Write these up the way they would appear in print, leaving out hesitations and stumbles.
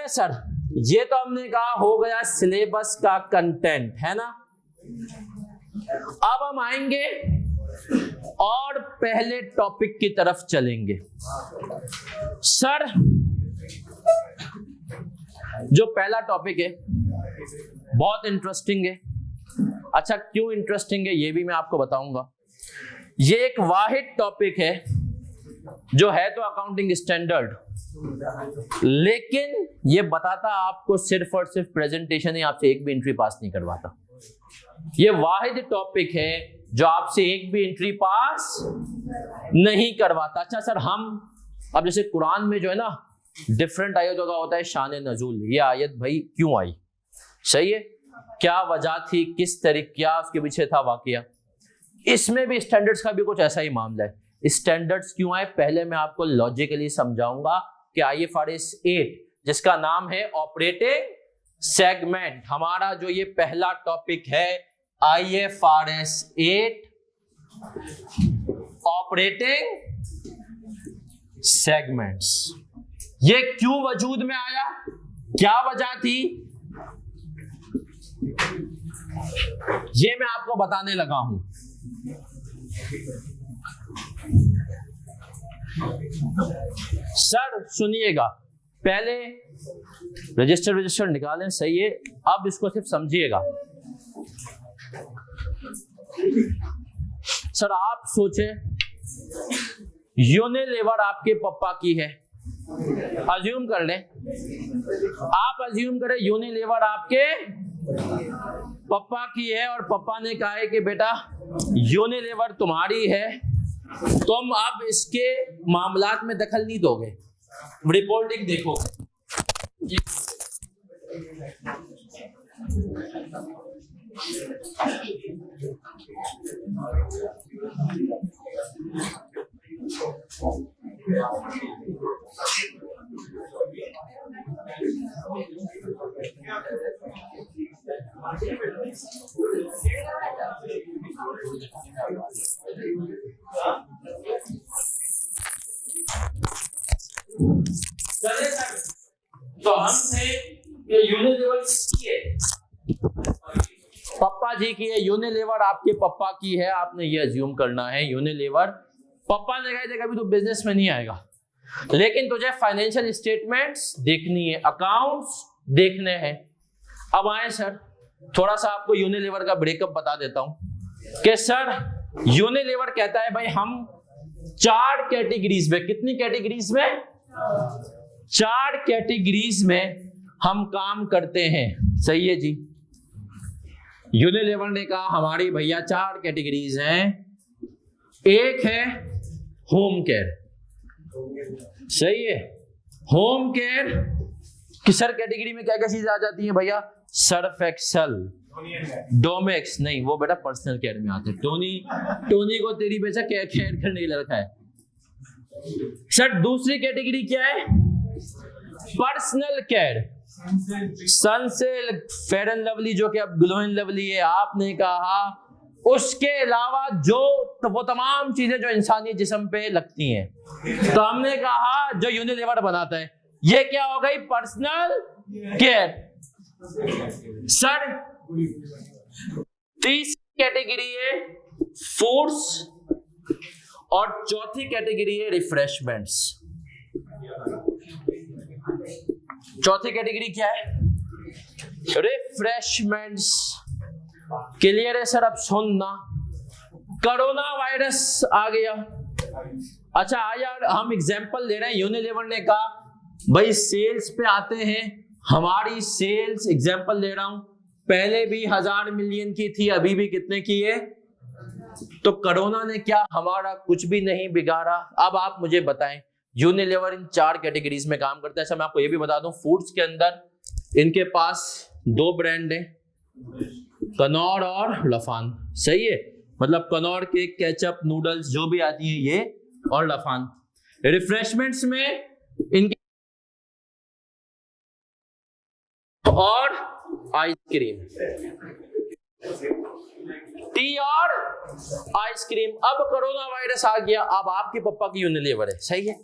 गया सर? ये तो हमने कहा हो गया सिलेबस का कंटेंट, है ना। अब हम आएंगे और पहले टॉपिक की तरफ चलेंगे। सर जो पहला टॉपिक है बहुत इंटरेस्टिंग है। अच्छा, क्यों इंटरेस्टिंग है ये भी मैं आपको बताऊंगा। ये एक वाहिद टॉपिक है जो है तो अकाउंटिंग स्टैंडर्ड, लेकिन ये बताता आपको सिर्फ और सिर्फ प्रेजेंटेशन ही, आपसे एक भी एंट्री पास नहीं करवाता। ये वाहिद टॉपिक है जो आपसे एक भी एंट्री पास नहीं करवाता। अच्छा सर, हम अब जैसे कुरान में जो है ना डिफरेंट आयतों का होता है शान नजूल, ये आयत भाई क्यों आई, सही है, क्या वजह थी, किस तरीके, क्या उसके पीछे था वाकया। इसमें भी स्टैंडर्ड्स का भी कुछ ऐसा ही मामला है। स्टैंडर्ड्स क्यों आए पहले मैं आपको लॉजिकली समझाऊंगा कि IFRS 8 जिसका नाम है ऑपरेटिंग सेगमेंट, हमारा जो ये पहला टॉपिक है IFRS 8 ऑपरेटिंग सेगमेंट्स, ये क्यों वजूद में आया, क्या वजह थी, ये मैं आपको बताने लगा हूं। सर सुनिएगा, पहले रजिस्टर निकालें, सही है। अब इसको सिर्फ समझिएगा। सर आप सोचें यूनिलीवर आपके पापा की है, अज्यूम कर लें, आप अज्यूम करें यूनिलीवर आपके पापा की है और पापा ने कहा है कि बेटा यूनिलीवर तुम्हारी है, तुम अब इसके मामलात में दखल नहीं दोगे, रिपोर्टिंग देखोगे। तो हम थे यूनिलीवर किसकी है, पप्पा जी की है। यूनिलीवर आपके पप्पा की है, आपने ये अज्यूम करना है यूनिलीवर पप्पा ने कहा था कभी तो बिजनेस में नहीं आएगा, लेकिन तुझे फाइनेंशियल स्टेटमेंट्स देखनी है, अकाउंट्स देखने हैं। अब आए सर, थोड़ा सा आपको यूनिलीवर का ब्रेकअप बता देता हूं कि सर यूनिलीवर कहता है भाई हम 4 कैटेगरीज में, कितनी कैटेगरीज में, 4 कैटेगरीज में हम काम करते हैं, सही है जी। यूनिलीवर ने कहा हमारी भैया 4 कैटेगरीज हैं। एक है होम केयर, सही है, होम केयर की सर कैटेगरी में क्या क्या चीजें आ जाती हैं भैया, सर्फ एक्सेल, डोमेक्स, नहीं वो बेटा पर्सनल केयर में आते हैं, टोनी को तेरी बेचा केयर करने के लिए रखा है। सर दूसरी कैटेगरी क्या है, personal care, Sunsilk, fair and lovely जो कि अब ग्लो एंड लवली है, आपने कहा उसके अलावा जो तो वो तमाम चीजें जो इंसानी जिस्म पे लगती हैं, तो हमने कहा जो यूनिलीवर बनाता है ये क्या हो गई, पर्सनल केयर। सर तीसरी कैटेगरी है फूड्स और चौथी कैटेगरी है रिफ्रेशमेंट्स। चौथी कैटेगरी क्या है, रिफ्रेशमेंट्स। क्लियर है सर? अब सुनना, कोरोना वायरस आ गया। अच्छा यार हम एग्जांपल ले रहे हैं, यूनिलीवर ने कहा भाई सेल्स पे आते हैं, हमारी सेल्स एग्जांपल ले रहा हूं पहले भी 1000 मिलियन की थी, अभी भी कितने की है, तो कोरोना ने क्या हमारा कुछ भी नहीं बिगाड़ा। अब आप मुझे बताएं यूनिलीवर इन 4 कैटेगरीज में काम करता है। अच्छा मैं आपको ये भी बता दूं, फूड्स के अंदर इनके पास 2 ब्रांड हैं, कनौर और लफान, सही है, मतलब कनौर के केचप नूडल्स जो भी आती है ये, और लफान। रिफ्रेशमेंट्स में इनके और आइसक्रीम, टी और आइसक्रीम। अब कोरोना वायरस आ गया, अब आपके पप्पा की यूनिलीवर है, सही है,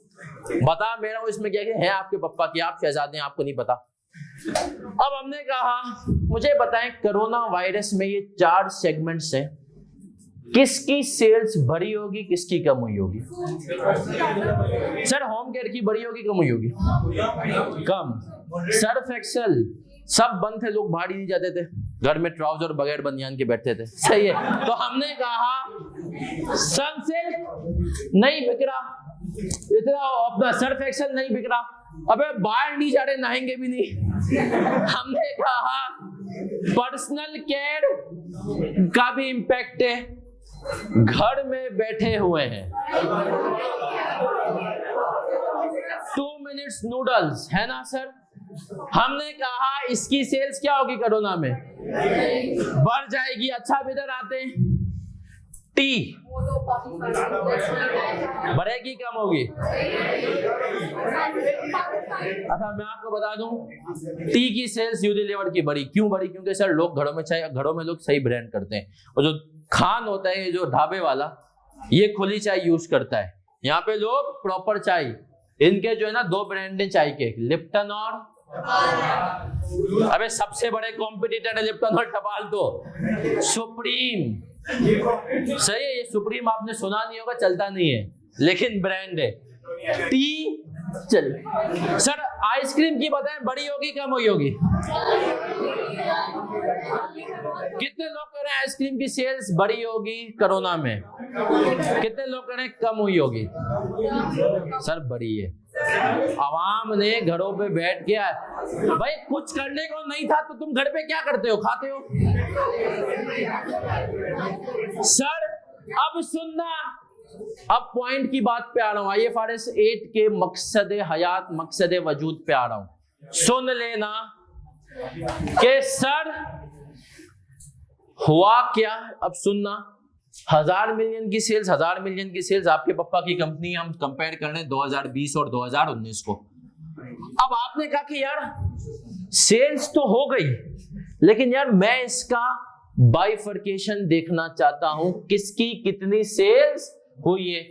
बता मेरा वो इसमें क्या है आपके पप्पा की, आप शहजादे हैं आपको नहीं पता, अब हमने कहा मुझे बताएं कोरोना वायरस में ये 4 सेगमेंट्स हैं, किसकी सेल्स बढ़ी होगी, किसकी कम हुई होगी? सर होम केयर की बढ़ी होगी, कम हुई होगी? कम। सर्फ एक्सेल सब बंद थे, लोग बाहर ही नहीं जाते थे, घर में ट्राउजर बगैर बनियान के बैठते थे, सही है। तो हमने कहा सनसिल्क नहीं बिक रहा, इतना अपना सर्फ एक्सेल नहीं बिक रहा, अबे बाहर नहीं जा रहे, नहाएंगे भी नहीं। हमने कहा पर्सनल केयर का भी इंपैक्ट है, घर में बैठे हुए हैं। 2 मिनट्स नूडल्स है ना सर, हमने कहा इसकी सेल्स क्या होगी कोरोना में? बढ़ जाएगी। अच्छा अब इधर आते हैं, टी बढ़ेगी कम होगी? अच्छा मैं आपको बता दूं, टी की सेल्स यूनिलीवर की बढ़ी। क्यों बढ़ी? क्योंकि सर लोग घरों में लोग सही ब्रांड करते हैं, और जो खान होता है जो ढाबे वाला, ये खुली चाय यूज करता है। यहाँ पे लोग प्रॉपर चाय, इनके जो है ना 2 ब्रांड है चाय के, लिप्टन और अबे सबसे बड़े कॉम्पिटिटर है लिप्टन और टपाल तो सुप्रीम, सही है। ये सुप्रीम आपने सुना नहीं होगा, चलता नहीं है, लेकिन ब्रांड है। टी चलिए सर, आइसक्रीम की बताएं बढ़ी होगी कम हुई होगी? कितने लोग कह रहे हैं आइसक्रीम की सेल्स बढ़ी होगी कोरोना में? कितने लोग कह रहे हैं कम हुई होगी? सर बढ़ी है। आवाम ने घरों पे बैठ के, भाई कुछ करने को नहीं था तो तुम घर पे क्या करते हो? खाते हो। सर अब सुनना, अब पॉइंट की बात पे आ रहा हूं, IFRS 8 के मकसद हयात, मकसद वजूद पे आ रहा हूं। सुन लेना कि सर हुआ क्या। अब सुनना, 1000 मिलियन की सेल्स, 1000 मिलियन की सेल्स आपके पापा की कंपनी, हम कंपेयर कर रहे हैं 2020 और 2019 को। अब आपने कहा कि यार सेल्स तो हो गई, लेकिन यार मैं इसका बाइफर्केशन देखना चाहता हूं, किसकी कितनी सेल्स हुई है।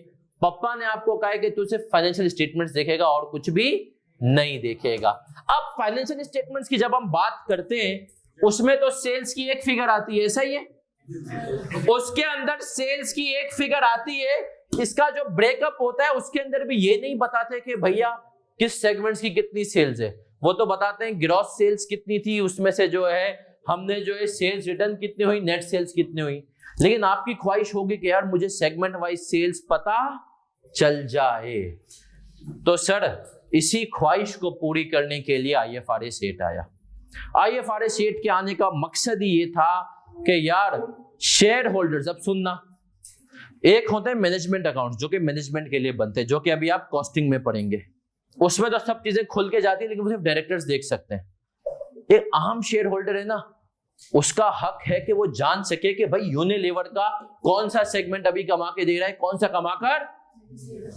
पापा ने आपको कहा कि तू सिर्फ फाइनेंशियल स्टेटमेंट्स देखेगा और कुछ भी नहीं देखेगा। अब फाइनेंशियल स्टेटमेंट्स की जब हम बात करते हैं, उसमें तो सेल्स की एक फिगर आती है, ऐसा ही है, उसके अंदर सेल्स की एक फिगर आती है, इसका जो ब्रेकअप होता है उसके अंदर भी ये नहीं बताते कि भैया किस सेगमेंट्स की कितनी सेल्स है, वो तो बताते हैं ग्रॉस सेल्स कितनी थी, उसमें से जो है हमने जो है सेल्स रिटर्न कितनी हुई, नेट सेल्स कितनी हुई। लेकिन आपकी ख्वाहिश होगी कि यार मुझे सेगमेंट वाइज सेल्स पता चल जाए। तो सर इसी ख्वाहिश को पूरी करने के लिए IFRS 8 आया। IFRS 8 के आने का मकसद ही ये था कि यार शेयर होल्डर्स, अब सुनना, एक होते हैं मैनेजमेंट अकाउंट जो कि मैनेजमेंट के लिए बनते हैं, जो कि अभी आप कॉस्टिंग में पढ़ेंगे, उसमें तो सब चीजें खुल के जाती है, लेकिन सिर्फ डायरेक्टर्स देख सकते हैं। एक आम शेयर होल्डर है ना, उसका हक है कि वो जान सके कि भाई यूनिलीवर का कौन सा सेगमेंट अभी कमा के दे रहा है, कौन सा कमाकर,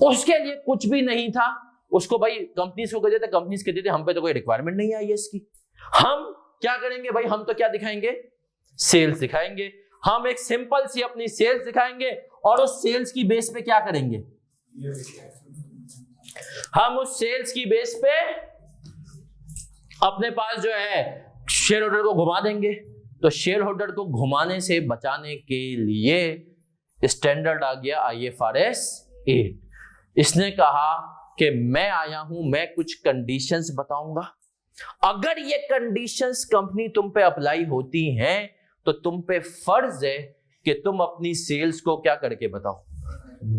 उसके लिए कुछ भी नहीं था। उसको भाई कंपनीज को कहते थे, कंपनीज कहते थे हम पे तो कोई रिक्वायरमेंट नहीं आई है इसकी, हम क्या करेंगे भाई, हम तो क्या दिखाएंगे, सेल्स दिखाएंगे। हम एक सिंपल सी अपनी सेल्स दिखाएंगे और उस सेल्स की बेस पे क्या करेंगे, हम उस सेल्स की बेस पे अपने पास जो है शेयर होल्डर को घुमा देंगे। तो शेयर होल्डर को घुमाने से बचाने के लिए स्टैंडर्ड आ गया IFRS 8। इसने कहा कि मैं आया हूं, मैं कुछ कंडीशंस बताऊंगा, अगर ये कंडीशंस कंपनी तुम पे अप्लाई होती हैं तो तुम पे फर्ज है कि तुम अपनी सेल्स को क्या करके बताओ,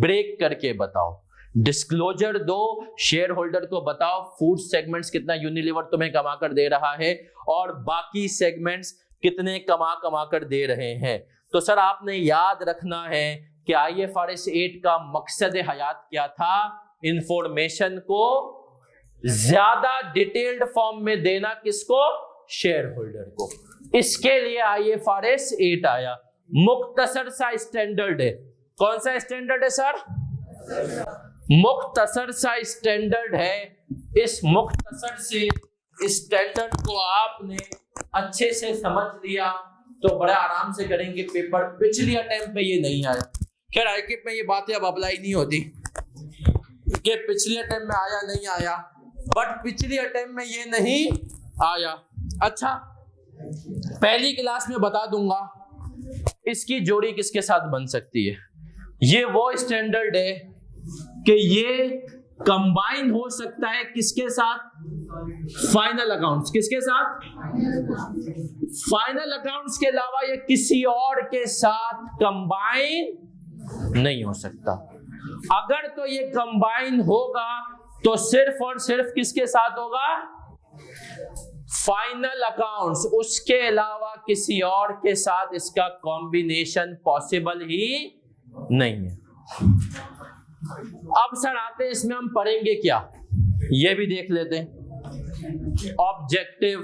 ब्रेक करके बताओ, डिस्क्लोजर दो, शेयर होल्डर को बताओ फूड सेगमेंट्स कितना यूनिलीवर तुम्हें कमा कर दे रहा है और बाकी सेगमेंट्स कितने कमा कर दे रहे हैं। तो सर आपने याद रखना है कि IFRS 8 का मकसद हयात क्या था, इंफॉर्मेशन को ज्यादा डिटेल्ड फॉर्म में देना, किसको, शेयर होल्डर को। इसके लिए IFRS 8 आया। मुख्तसर सा स्टैंडर्ड है, कौन सा स्टैंडर्ड है सर, मुख्तसर सा स्टैंडर्ड है। इस मुख्तसर से स्टैंडर्ड को आपने अच्छे से समझ लिया तो बड़ा आराम से करेंगे पेपर। पिछली अटेम्प्ट में ये नहीं आया, खैर आईकिप में ये बातें अब अप्लाई नहीं होती कि पिछली अटेम्प्ट में आया नहीं आया, बट पिछली अटेम्प्ट में ये नहीं आया। अच्छा, पहली क्लास में बता दूंगा इसकी जोड़ी किसके साथ बन सकती है। ये वो स्टैंडर्ड है कि ये कंबाइन हो सकता है किसके साथ, फाइनल अकाउंट्स। किसके साथ? फाइनल अकाउंट्स के अलावा ये किसी और के साथ कंबाइन नहीं हो सकता। अगर तो ये कंबाइन होगा तो सिर्फ और सिर्फ किसके साथ होगा, फाइनल अकाउंट्स। उसके अलावा किसी और के साथ इसका कॉम्बिनेशन पॉसिबल ही नहीं है। अब सर आते हैं इसमें हम पढ़ेंगे क्या, ये भी देख लेते हैं। ऑब्जेक्टिव,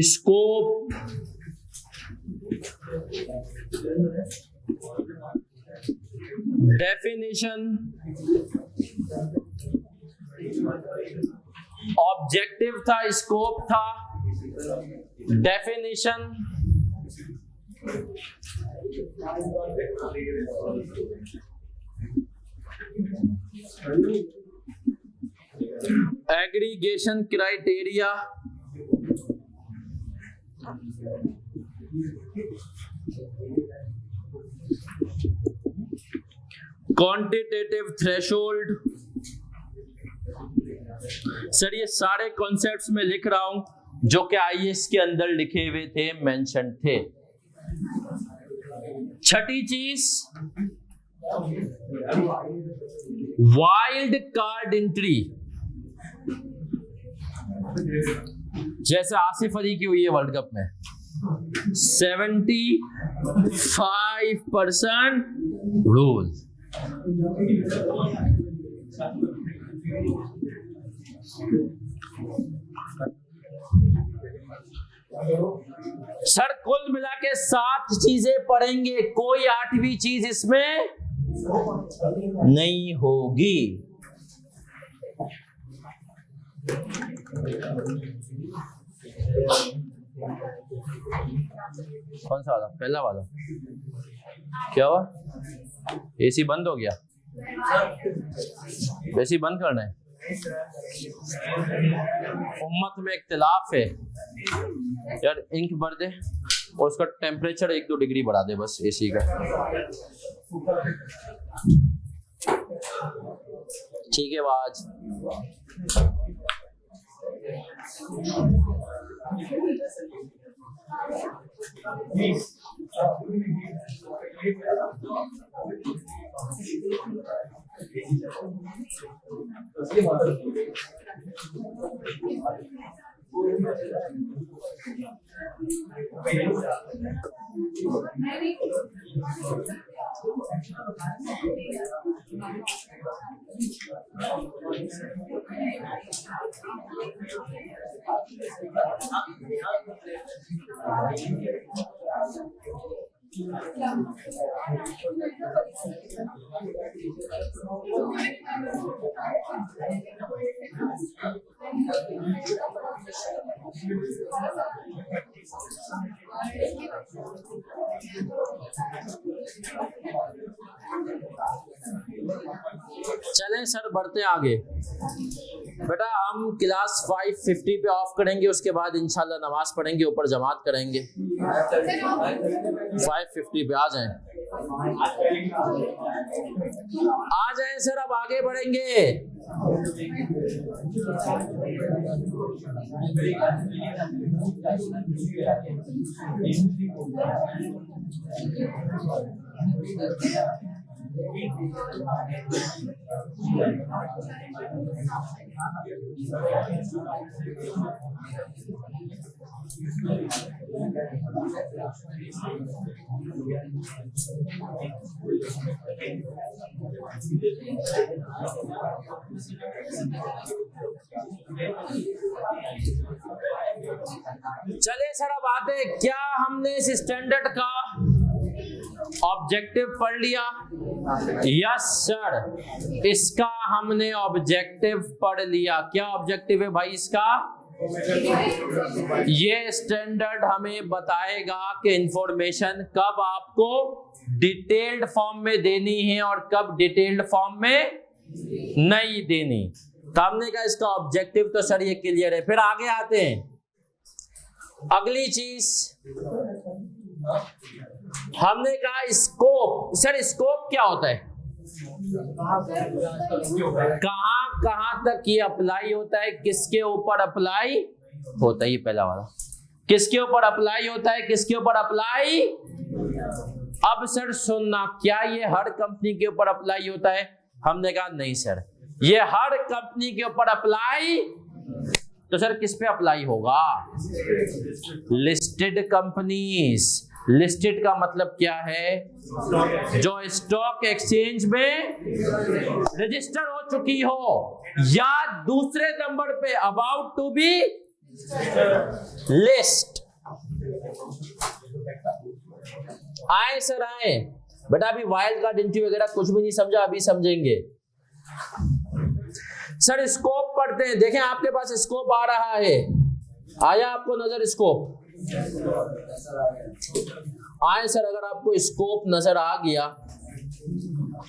स्कोप, डेफिनेशन, ऑब्जेक्टिव था, स्कोप था, definition, aggregation criteria, quantitative threshold. Sir ये सारे कॉन्सेप्ट्स में लिख रहा हूं जो कि आईएएस के अंदर लिखे हुए थे, मेंशन थे। छठी चीज, वाइल्ड कार्ड एंट्री, जैसे आसिफ अली की हुई है वर्ल्ड कप में। 75% रूल। सर कुल मिला के 7 चीजें पढ़ेंगे, कोई 8वीं चीज इसमें नहीं होगी। कौन सा वाला? पहला वाला क्या हुआ? एसी बंद हो गया? एसी बंद करना है? उम्मत में इख्तिलाफ है यार, इंक भर दे और उसका टेम्परेचर 1-2 डिग्री बढ़ा दे बस एसी का। ठीक है बाज। चलें सर बढ़ते हैं आगे। बेटा हम क्लास 5:50 पे ऑफ करेंगे, उसके बाद इंशाल्लाह नमाज पढ़ेंगे, ऊपर जमात करेंगे। 5:50 पे आ जाएं। आ जाएं सर, अब आगे बढ़ेंगे। चलिए सर अब आते, क्या हमने इस स्टैंडर्ड का ऑब्जेक्टिव पढ़ लिया? यस सर, इसका हमने ऑब्जेक्टिव पढ़ लिया। क्या ऑब्जेक्टिव है भाई इसका? ये स्टैंडर्ड हमें बताएगा कि इंफॉर्मेशन कब आपको डिटेल्ड फॉर्म में देनी है और कब डिटेल्ड फॉर्म में नहीं देनी। तो हमने कहा इसका ऑब्जेक्टिव तो सर ये क्लियर है। फिर आगे आते हैं, अगली चीज हमने कहा स्कोप। सर स्कोप क्या होता है? कहां कहां तक ये अप्लाई होता है, किसके ऊपर अप्लाई होता है? ये पहला वाला, किसके ऊपर अप्लाई होता है, किसके ऊपर अप्लाई। अब सर सुनना, क्या ये हर कंपनी के ऊपर अप्लाई होता है? हमने कहा नहीं सर, ये हर कंपनी के ऊपर अप्लाई। तो सर किस पे अप्लाई होगा? Listed companies. लिस्टेड का मतलब क्या है? जो स्टॉक एक्सचेंज में रजिस्टर हो चुकी हो या दूसरे नंबर पे अबाउट टू बी लिस्ट। आए सर आए बेटा, अभी वाइल्ड कार्ड एंट्री वगैरह कुछ भी नहीं समझा, अभी समझेंगे। सर स्कोप पढ़ते हैं, देखें आपके पास स्कोप आ रहा है, आया आपको नजर स्कोप? आए सर, अगर आपको स्कोप नजर आ गया,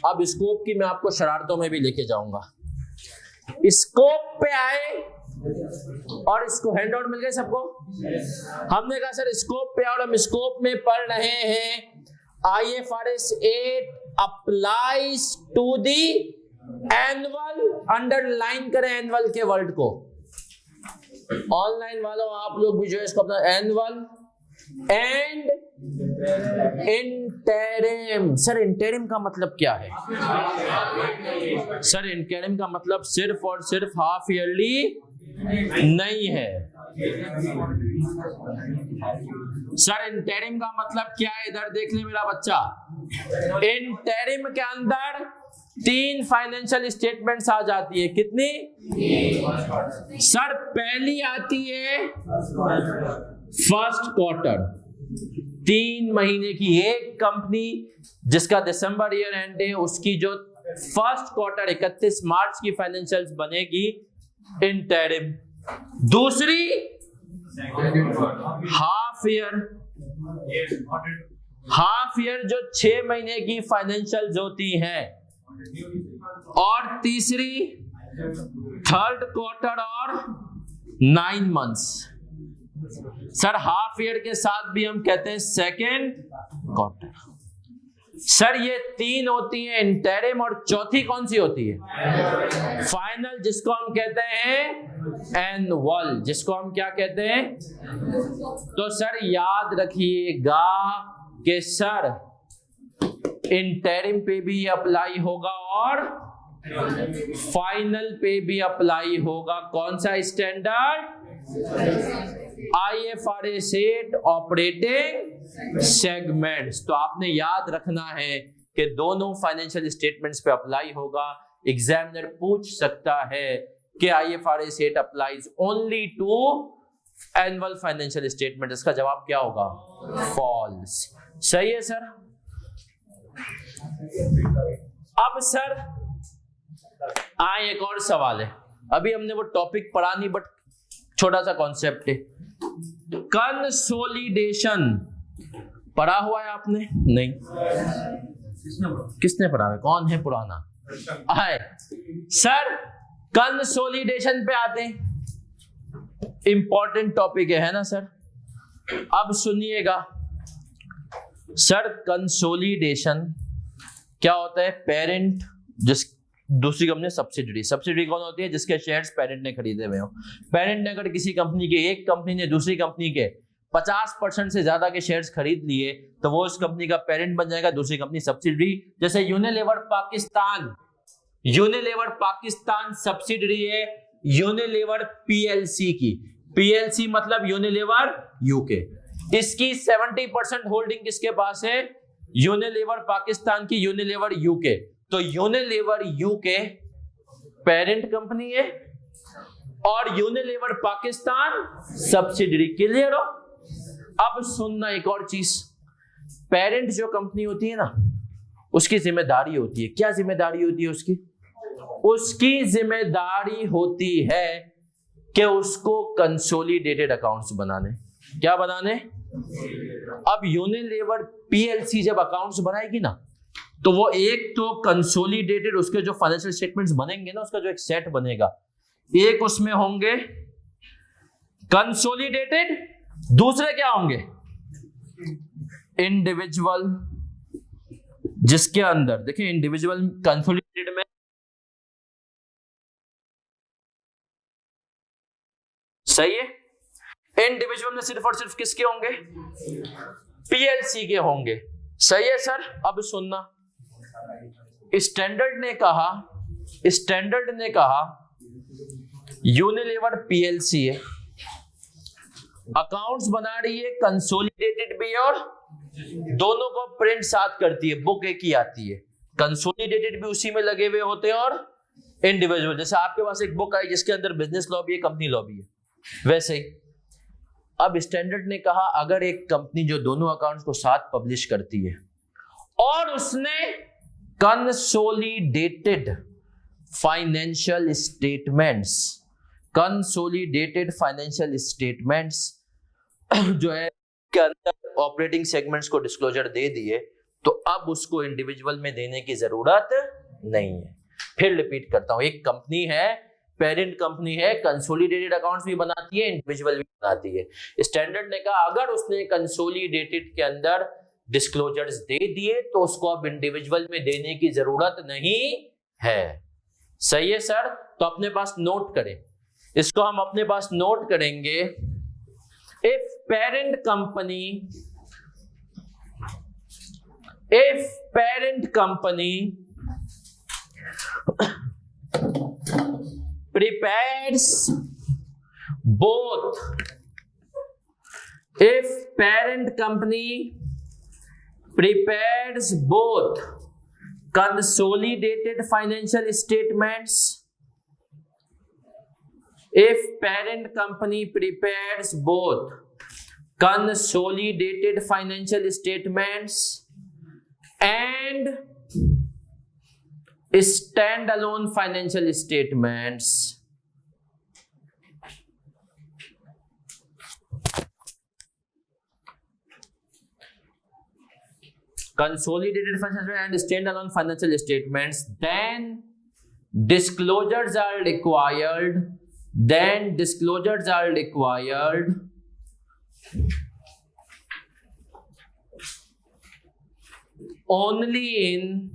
अब स्कोप की मैं आपको शरारतों में भी लेके जाऊंगा। स्कोप पे आए और इसको हैंड आउट मिल गए सबको। हमने कहा सर स्कोप पे और हम स्कोप में पढ़ रहे हैं IFRS 8 applies to the annual. Underline करें एनुअल के वर्ड को। ऑनलाइन वालों आप लोग भी जो है इसको अपना annual and interim. Sir interim का मतलब क्या है? सर इंटरिम का मतलब सिर्फ और सिर्फ हाफ ईयरली नहीं है। सर इंटरिम का मतलब क्या है? इधर देख ले मेरा बच्चा, इंटरिम के अंदर 3 फाइनेंशियल स्टेटमेंट्स आ जाती है। कितनी? सर पहली आती है फर्स्ट क्वार्टर, 3 महीने की एक कंपनी जिसका दिसंबर ईयर एंड है, उसकी जो फर्स्ट क्वार्टर 31 मार्च की फाइनेंशियल्स बनेगी, इंटरिम। दूसरी हाफ ईयर, हाफ ईयर जो 6 महीने की फाइनेंशियल्स होती हैं, और तीसरी थर्ड क्वार्टर और 9 मंथ्स। सर हाफ ईयर के साथ भी हम कहते हैं सेकेंड क्वार्टर। सर ये 3 होती है इंटरिम, और चौथी कौन सी होती है? फाइनल, जिसको हम कहते हैं एनुअल, जिसको हम क्या कहते हैं? तो सर याद रखिएगा कि सर इंटरिम पे भी अप्लाई होगा और फाइनल पे भी अप्लाई होगा। कौन सा स्टैंडर्ड? IFRS 8 operating segments. तो आपने याद रखना है कि दोनों फाइनेंशियल स्टेटमेंट्स पे अप्लाई होगा। एग्जामिनर पूछ सकता है कि IFRS 8 applies only to annual financial statement. इसका जवाब क्या होगा? फॉल्स। सही है सर। अब सर आए एक और सवाल है। अभी हमने वो टॉपिक पढ़ा नहीं, बट छोटा सा कॉन्सेप्ट है। कंसोलिडेशन पढ़ा हुआ है आपने? नहीं। किसने पढ़ा है? कौन है पुराना? आए सर कंसोलिडेशन पे आते हैं। इंपॉर्टेंट टॉपिक है ना सर? अब सुनिएगा सर, कंसोलिडेशन क्या होता है? पेरेंट जिस दूसरी कंपनी सब्सिडरी। सब्सिडरी कौन होती है? जिसके शेयर्स पेरेंट ने खरीदे हुए हो। पेरेंट ने अगर किसी कंपनी के, एक कंपनी ने दूसरी कंपनी के 50% से ज्यादा के शेयर्स खरीद लिए, तो वो उस कंपनी का पेरेंट बन जाएगा, दूसरी कंपनी सब्सिडरी। जैसे Unilever Pakistan, Unilever Pakistan subsidiary है यूनिलीवर PLC की। PLC मतलब यूनिलीवर यूके। इसकी 70% होल्डिंग किसके पास है? यूनिलीवर पाकिस्तान की, यूनिलीवर यूके। तो यूनिलीवर यूके पेरेंट कंपनी है और यूनिलीवर पाकिस्तान सब्सिडरी। क्लियर हो? अब सुनना एक और चीज, पेरेंट जो कंपनी होती है ना, उसकी जिम्मेदारी होती है। क्या जिम्मेदारी होती है उसकी? उसकी जिम्मेदारी होती है कि उसको कंसोलिडेटेड अकाउंट्स बनाने, क्या बनाने। अब यूनिलीवर पीएलसी जब अकाउंट्स बनाएगी ना, तो वो एक तो कंसोलिडेटेड उसके जो फाइनेंशियल स्टेटमेंट्स बनेंगे ना, उसका जो एक सेट बनेगा, एक उसमें होंगे कंसोलिडेटेड, दूसरे क्या होंगे इंडिविजुअल, जिसके अंदर देखिए इंडिविजुअल कंसोलिडेटेड में सही है, इंडिविजुअल में सिर्फ और सिर्फ किसके होंगे, पीएलसी के होंगे। सही है सर। अब सुनना, स्टैंडर्ड ने कहा यूनिलीवर पीएलसी है, अकाउंट्स बना रही है, कंसोलिडेटेड भी और दोनों को प्रिंट साथ करती है, बुक एक ही आती है, कंसोलिडेटेड भी उसी में लगे हुए होते हैं और इंडिविजुअल, जैसे आपके पास एक बुक आई जिसके अंदर बिजनेस लॉ भी है, कंपनी लॉ भी है, वैसे ही। अब स्टैंडर्ड ने कहा अगर एक कंपनी जो दोनों अकाउंट्स को साथ पब्लिश करती है और उसने कंसोलिडेटेड फाइनेंशियल स्टेटमेंट्स जो है के अंदर ऑपरेटिंग सेगमेंट्स को डिस्क्लोजर दे दिए, तो अब उसको इंडिविजुअल में देने की जरूरत नहीं है। फिर रिपीट करता हूं, एक कंपनी है, पेरेंट कंपनी है, कंसोलिडेटेड अकाउंट्स भी बनाती है, इंडिविजुअल भी बनाती है। स्टैंडर्ड ने कहा अगर उसने कंसोलिडेटेड के अंदर डिस्क्लोजर्स दे दिए तो उसको अब इंडिविजुअल में देने की जरूरत नहीं है। सही है सर। तो अपने पास नोट करें, इसको हम अपने पास नोट करेंगे। If parent company prepares both, if parent company prepares both consolidated financial statements, if parent company prepares both consolidated financial statements and standalone financial statements, consolidated financial and standalone financial statements, then disclosures are required only in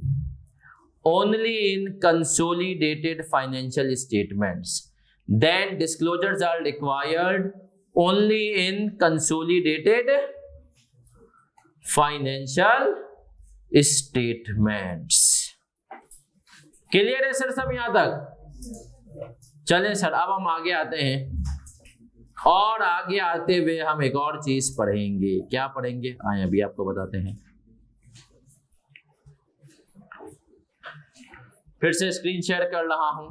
consolidated financial statements. Then disclosures are required only in consolidated financial statements. Clear है sir सब यहां तक? चलें sir, अब हम आगे आते हैं, और आगे आते हुए हम एक और चीज पढ़ेंगे। क्या पढ़ेंगे आए अभी आपको बताते हैं। फिर से स्क्रीन शेयर कर रहा हूं।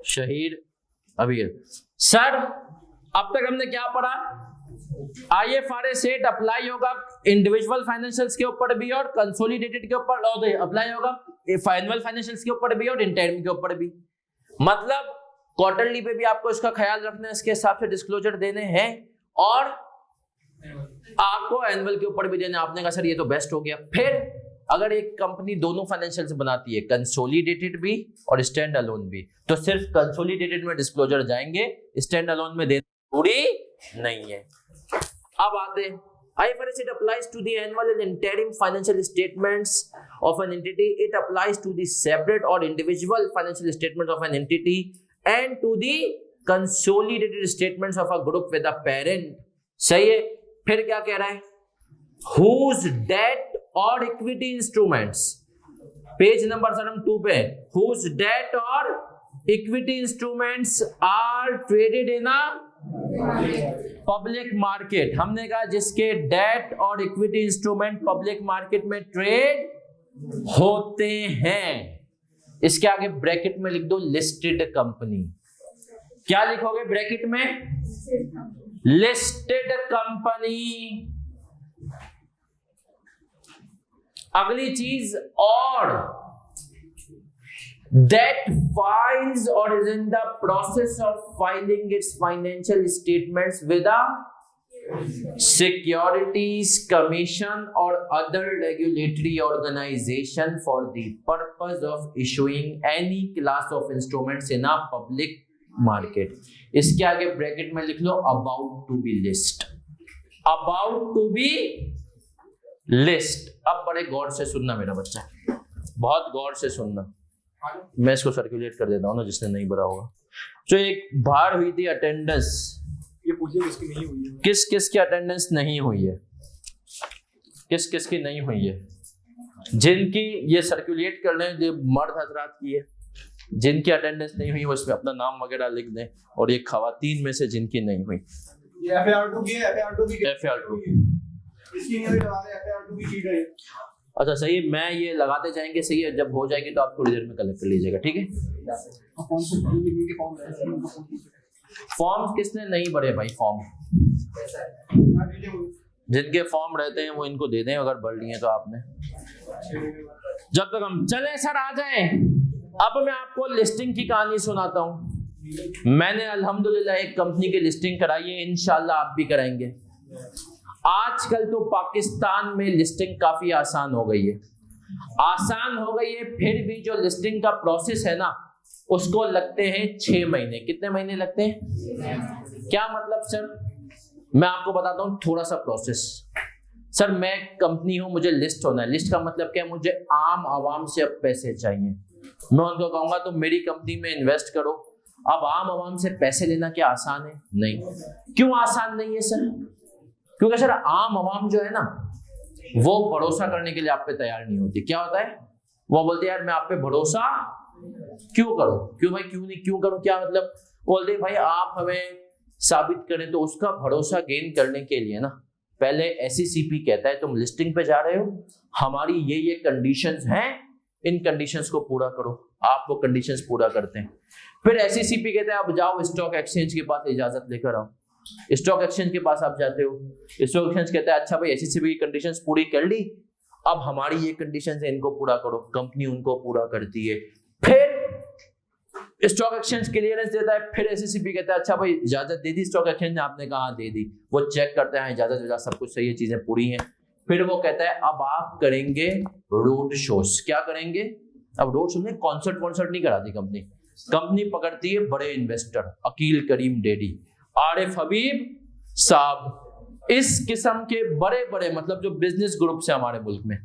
शहीद अभी सर, अब तक हमने क्या पढ़ा? IFRS 8 अप्लाई होगा इंडिविजुअल फाइनेंशियल्स के ऊपर भी और कंसोलिडेटेड के ऊपर अप्लाई होगा, एनुअल फाइनेंशियल्स के ऊपर भी और इंटरम के ऊपर भी। मतलब क्वार्टरली पे भी आपको इसका ख्याल रखना है, इसके हिसाब से डिस्क्लोजर देने हैं, और आपको एनुअल के ऊपर भी देना। आपने कहा सर ये तो बेस्ट हो गया। फिर अगर एक कंपनी दोनों फाइनेंशियल्स बनाती है, कंसोलिडेटेड भी और स्टैंड अलोन भी, तो सिर्फ कंसोलिडेटेड में डिस्क्लोजर जाएंगे, स्टैंड अलोन में देना जरूरी नहीं है। अब आते हैं, IFRS it applies to the annual and interim financial statements of an entity. It applies to the separate or individual financial statements of an entity and to the consolidated statements of a group with a parent. सही है। फिर क्या कह रहा है? Whose debt or equity instruments, page number sir हम 2 पे, whose debt or equity instruments are traded in a public market. हमने कहा जिसके डेट और इक्विटी इंस्ट्रूमेंट पब्लिक मार्केट में ट्रेड होते हैं। इसके आगे ब्रैकेट में लिख दो लिस्टेड कंपनी। क्या लिखोगे ब्रैकेट में? लिस्टेड कंपनी अगली चीज, और that files or is in the process of filing its financial statements with a Securities Commission or other regulatory organization for the purpose of issuing any class of instruments in a public market. इसके आगे bracket में लिख लो about to be list, about to be list। अब बड़े गौर से सुनना मेरा बच्चा, बहुत गौर से सुनना। मैं इसको सर्कुलेट कर देता हूँ ना, जिसने नहीं भरा होगा। जो एक बाहर हुई थी अटेंडेंस, ये पूछिए किसकी नहीं हुई है, किस किस की अटेंडेंस नहीं हुई है, किस किस की नहीं हुई है? जिनकी, ये सर्कुलेट कर लें, जो मर्द हजरात की है, जिनकी अटेंडेंस नहीं हुई वो इसमें अपना नाम वगैरह लिख दें, और ये खवातीन में से जिनकी नहीं हुई, ये FAR2 की है, FAR2 की FAR2 इसकी नहीं हुई, लगा दे FAR2 की शीट है। अच्छा सही है, मैं ये लगाते जाएंगे, सही है। जब हो जाएगी तो आप थोड़ी देर में कलेक्ट कर लीजिएगा, ठीक है। फॉर्म किसने नहीं भरे भाई? फॉर्म जिनके फॉर्म रहते हैं वो इनको दे दें, अगर भर लिए तो आपने। जब तक हम चले सर आ जाए, अब मैं आपको लिस्टिंग की कहानी सुनाता हूं। मैंने अल्हम्दुलिल्लाह एक कंपनी की लिस्टिंग कराई है, इंशाल्लाह आप भी कराएंगे। आजकल तो पाकिस्तान में लिस्टिंग काफी आसान हो गई है, आसान हो गई है। फिर भी जो लिस्टिंग का प्रोसेस है ना, उसको लगते हैं 6 महीने। कितने महीने लगते हैं? क्या मतलब सर? मैं आपको बताता हूँ थोड़ा सा प्रोसेस। सर मैं कंपनी हूं, मुझे लिस्ट होना है। लिस्ट का मतलब क्या है? मुझे आम आवाम से अब पैसे चाहिए। मैं उनको कहूंगा तो मेरी कंपनी में इन्वेस्ट करो। अब आम आवाम से पैसे लेना क्या आसान है? नहीं। क्यों आसान नहीं है सर? क्योंकि सर आम आवाम जो है ना, वो भरोसा करने के लिए आप पे तैयार नहीं होती। क्या होता है? वो बोलते हैं यार मैं आप पे भरोसा क्यों करूं? क्यों भाई? क्यों नहीं? क्यों करूं? क्या मतलब? बोलते भाई आप हमें साबित करें। तो उसका भरोसा गेन करने के लिए ना, पहले SECP कहता है तुम लिस्टिंग पे जा रहे हो, हमारी ये कंडीशंस हैं, इन कंडीशंस को पूरा करो। आप वो कंडीशंस पूरा करते हैं। फिर SECP कहता है अब जाओ स्टॉक एक्सचेंज के पास इजाजत लेकर आओ। स्टॉक एक्सचेंज के पास आप जाते हो, स्टॉक एक्सचेंज कहता है अच्छा भाई SECP की कंडीशंस पूरी कर ली, अब हमारी ये कंडीशंस है, इनको पूरा करो। कंपनी उनको पूरा करती है। फिर स्टॉक एक्सचेंज क्लियरेंस देता है। फिर SECP कहता है अच्छा भाई इजाजत दे दी स्टॉक एक्सचेंज ने? आपने कहा दे दी। वो चेक करते हैं इजाजत सब कुछ सही है, चीजें पूरी हैं। फिर वो कहता है अब आप करेंगे रोड शोज। क्या करेंगे? अब रोड शो में कॉन्सर्ट वॉन्सर्ट नहीं कराती कंपनी। कंपनी पकड़ती है बड़े इन्वेस्टर, अकील करीम डेडी, आरिफ हबीब साहब, इस किस्म के बड़े बड़े मतलब जो बिजनेस ग्रुप है हमारे मुल्क में,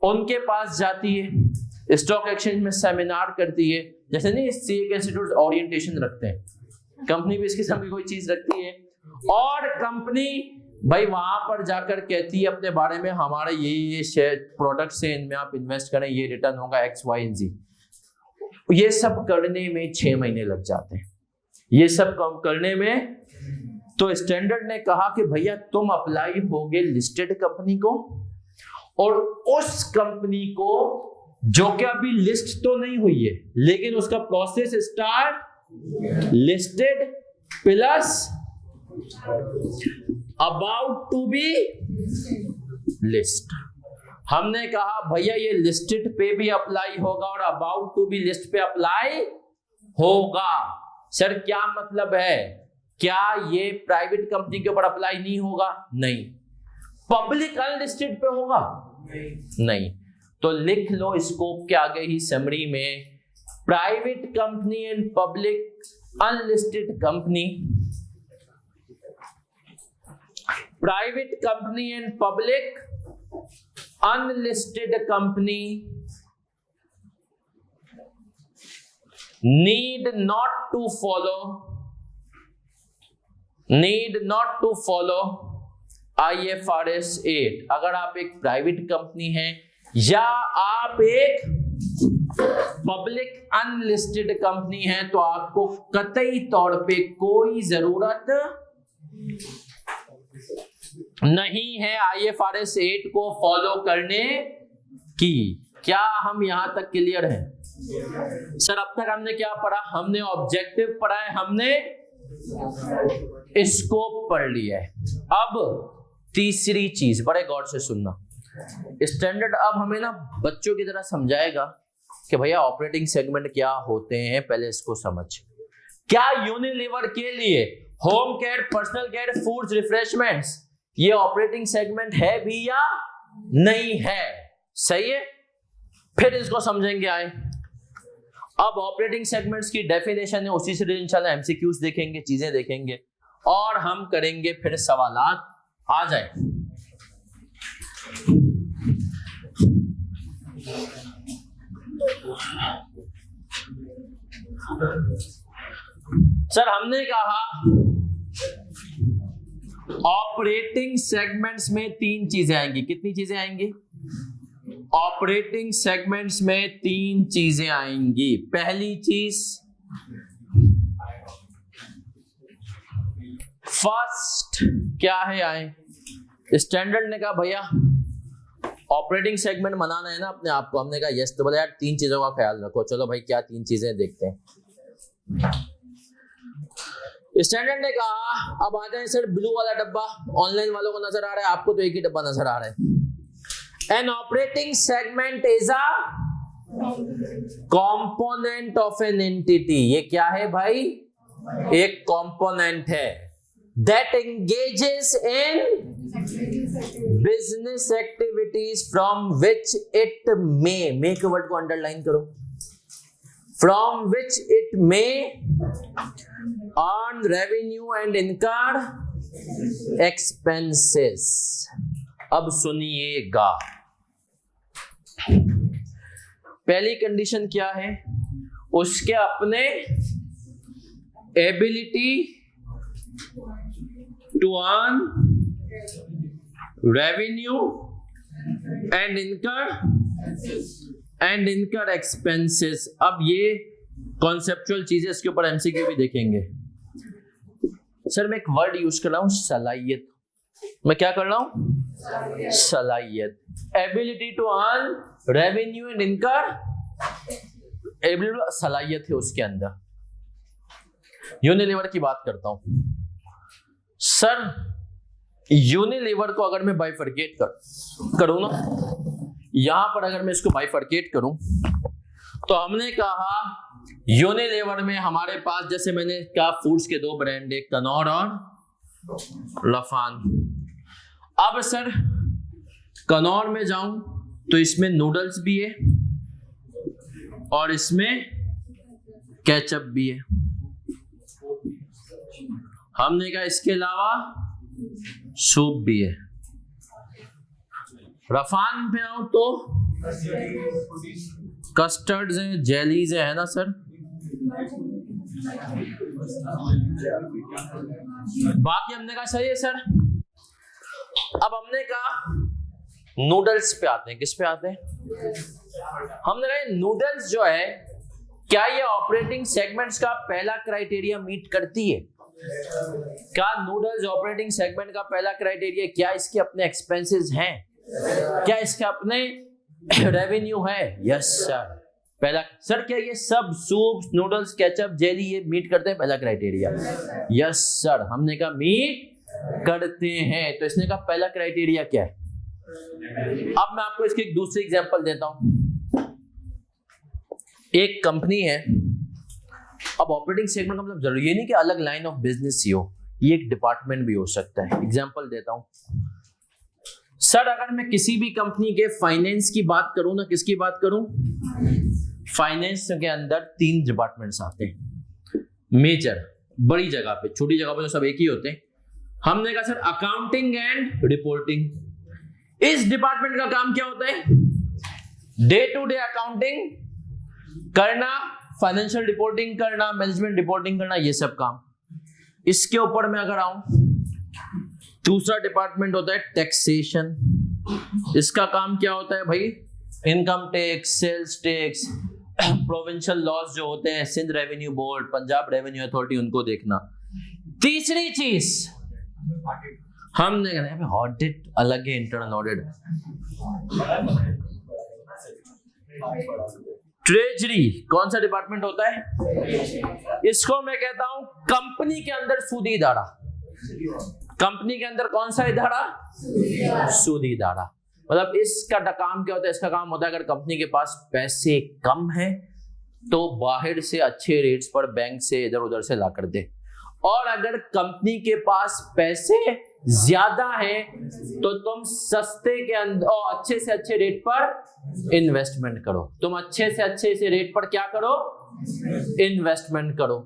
उनके पास जाती है। स्टॉक एक्सचेंज में सेमिनार करती है। जैसे नहीं सीए के इंस्टीट्यूट ओरिएंटेशन रखते हैं, कंपनी भी इस किस्म की कोई चीज रखती है। और कंपनी भाई वहां पर जाकर कहती है अपने बारे में, हमारे ये शेयर प्रोडक्ट्स हैं, इनमें आप इन्वेस्ट करें, ये रिटर्न होगा XYZ। ये सब करने में 6 महीने लग जाते हैं। ये सब काम करने में तो स्टैंडर्ड ने कहा कि भैया तुम अप्लाई होगे लिस्टेड कंपनी को, और उस कंपनी को जो कि अभी लिस्ट तो नहीं हुई है, लेकिन उसका process start listed plus about to be list. हमने कहा भैया ये लिस्टेड पे भी अप्लाई होगा और अबाउट टू बी लिस्ट पे अप्लाई होगा। सर क्या मतलब है? क्या ये प्राइवेट कंपनी के ऊपर अप्लाई नहीं होगा? नहीं। पब्लिक अनलिस्टेड पे होगा? नहीं। तो लिख लो स्कोप के आगे ही समरी में, private company and public unlisted company, private company and public unlisted company need not to follow IFRS 8। अगर आप एक प्राइवेट कंपनी हैं या आप एक पब्लिक अनलिस्टेड कंपनी हैं, तो आपको कतई तौर पे कोई जरूरत नहीं है IFRS 8 को फॉलो करने की। क्या हम यहां तक क्लियर हैं? सर अब तक हमने क्या पढ़ा? हमने ऑब्जेक्टिव पढ़ा है, हमने स्कोप पढ़ लिया है। अब तीसरी चीज, बड़े गौर से सुनना, स्टैंडर्ड अब हमें ना बच्चों की तरह समझाएगा कि भैया ऑपरेटिंग सेगमेंट क्या होते हैं, पहले इसको समझ। क्या यूनिलीवर के लिए home care, personal care, foods, refreshments ये ऑपरेटिंग सेगमेंट है भी या नहीं है? सही है, फिर इसको समझेंगे आए। अब ऑपरेटिंग सेगमेंट्स की डेफिनेशन है, उसी से इंशाल्लाह एमसीक्यूज देखेंगे, चीजें देखेंगे और हम करेंगे फिर सवालात। आ जाए सर, हमने कहा ऑपरेटिंग सेगमेंट्स में तीन चीजें आएंगी। कितनी चीजें आएंगी? ऑपरेटिंग सेगमेंट्स में तीन चीजें आएंगी। पहली चीज, फर्स्ट क्या है आए? स्टैंडर्ड ने कहा भैया ऑपरेटिंग सेगमेंट बनाना है ना अपने आप को। हमने कहा यस, तो बोला यार तीन चीजों का ख्याल रखो। चलो भाई क्या तीन चीजें देखते हैं। स्टैंडर्ड ने कहा अब आ जाए सर, ब्लू वाला डब्बा ऑनलाइन वालों को नजर आ रहा है, आपको तो एक ही डब्बा नजर आ रहा है। An operating segment is a component of an entity. ये क्या है भाई? एक कंपोनेंट है that engages in business activities from which it may के वर्ड को अंडरलाइन करो, from which it may earn revenue and incur expenses। अब सुनिएगा, पहली कंडीशन क्या है? उसके अपने ability to earn revenue and incur expenses. अब ये कॉन्सेप्चुअल चीजें, इसके ऊपर एमसीक्यू भी देखेंगे। सर मैं एक वर्ड यूज कर रहा हूं, सलाहियत। मैं क्या कर रहा हूं? सलाहियत। Ability to earn revenue and incur, ability, सलाहियत है उसके अंदर। यूनिलीवर की बात करता हूं। सर यूनिलीवर को अगर मैं बाइफरकेट करूं ना, यहां पर अगर मैं इसको बाइफरकेट करूं तो हमने कहा यूनिलीवर में हमारे पास, जैसे मैंने कहा, फूड्स के दो ब्रांड है, कनौर और लफान। अब सर कनौर में जाऊं तो इसमें नूडल्स भी है और इसमें केचप भी है। हमने कहा इसके अलावा सूप भी है। रफान पे आऊं तो कस्टर्ड्स हैं, जेलीज है ना सर। बाकी हमने कहा सही है सर। अब हमने कहा नूडल्स पे आते हैं। किस पे आते हैं? हमने कहा नूडल्स जो है, क्या ये ऑपरेटिंग सेगमेंट्स का पहला क्राइटेरिया मीट करती है? क्या नूडल्स ऑपरेटिंग सेगमेंट का पहला क्राइटेरिया? क्या इसके अपने एक्सपेंसेस हैं? क्या इसके अपने रेवेन्यू है? Yes sir. पहला सर, क्या ये सब सूप, नूडल्स, केचप, जेली ये मीट करते हैं? पहला क्राइटेरिया यस सर। हमने कहा मीट करते हैं, तो इसने कहा पहला क्राइटेरिया क्या है? अब मैं आपको इसकी एक दूसरी एग्जांपल देता हूं। एक कंपनी है, अब ऑपरेटिंग सेगमेंट का मतलब जरूरी ये नहीं कि अलग लाइन ऑफ बिजनेस ही हो, ये एक डिपार्टमेंट भी हो सकता है। एग्जांपल देता हूं सर, अगर मैं किसी भी कंपनी के फाइनेंस की बात करूं ना, किसकी बात करूं? फाइनेंस के अंदर तीन डिपार्टमेंट्स आते हैं मेजर, बड़ी जगह पे। छोटी जगह पे तो सब एक ही होते हैं। हमने कहा सर अकाउंटिंग एंड रिपोर्टिंग। इस डिपार्टमेंट का काम क्या होता है? डे टू डे अकाउंटिंग करना, फाइनेंशियल रिपोर्टिंग करना, मैनेजमेंट रिपोर्टिंग करना, ये सब काम। इसके ऊपर मैं अगर आऊं, दूसरा डिपार्टमेंट होता है टैक्सेशन। इसका काम क्या होता है भाई? Income tax, sales tax, provincial laws जो होते हैं, Sindh revenue board, Punjab revenue authority, उनको देखना। तीसरी चीज हमने कहना ऑडिट अलग है, इंटरनल ऑडिट। ट्रेजरी कौन सा डिपार्टमेंट होता है? इसको मैं कहता हूं कंपनी के अंदर सूदी इदारा। कंपनी के अंदर कौन सा इदारा? सूदी इदारा। मतलब इसका काम क्या होता है, इसका काम होता है अगर कंपनी के पास पैसे कम है तो बाहर से अच्छे रेट्स पर बैंक से इधर उधर से ला कर दे, और अगर कंपनी के पास पैसे ज्यादा है तो तुम सस्ते के अंदर और अच्छे से अच्छे रेट पर इन्वेस्टमेंट करो। तुम अच्छे से रेट पर क्या करो, इन्वेस्टमेंट करो।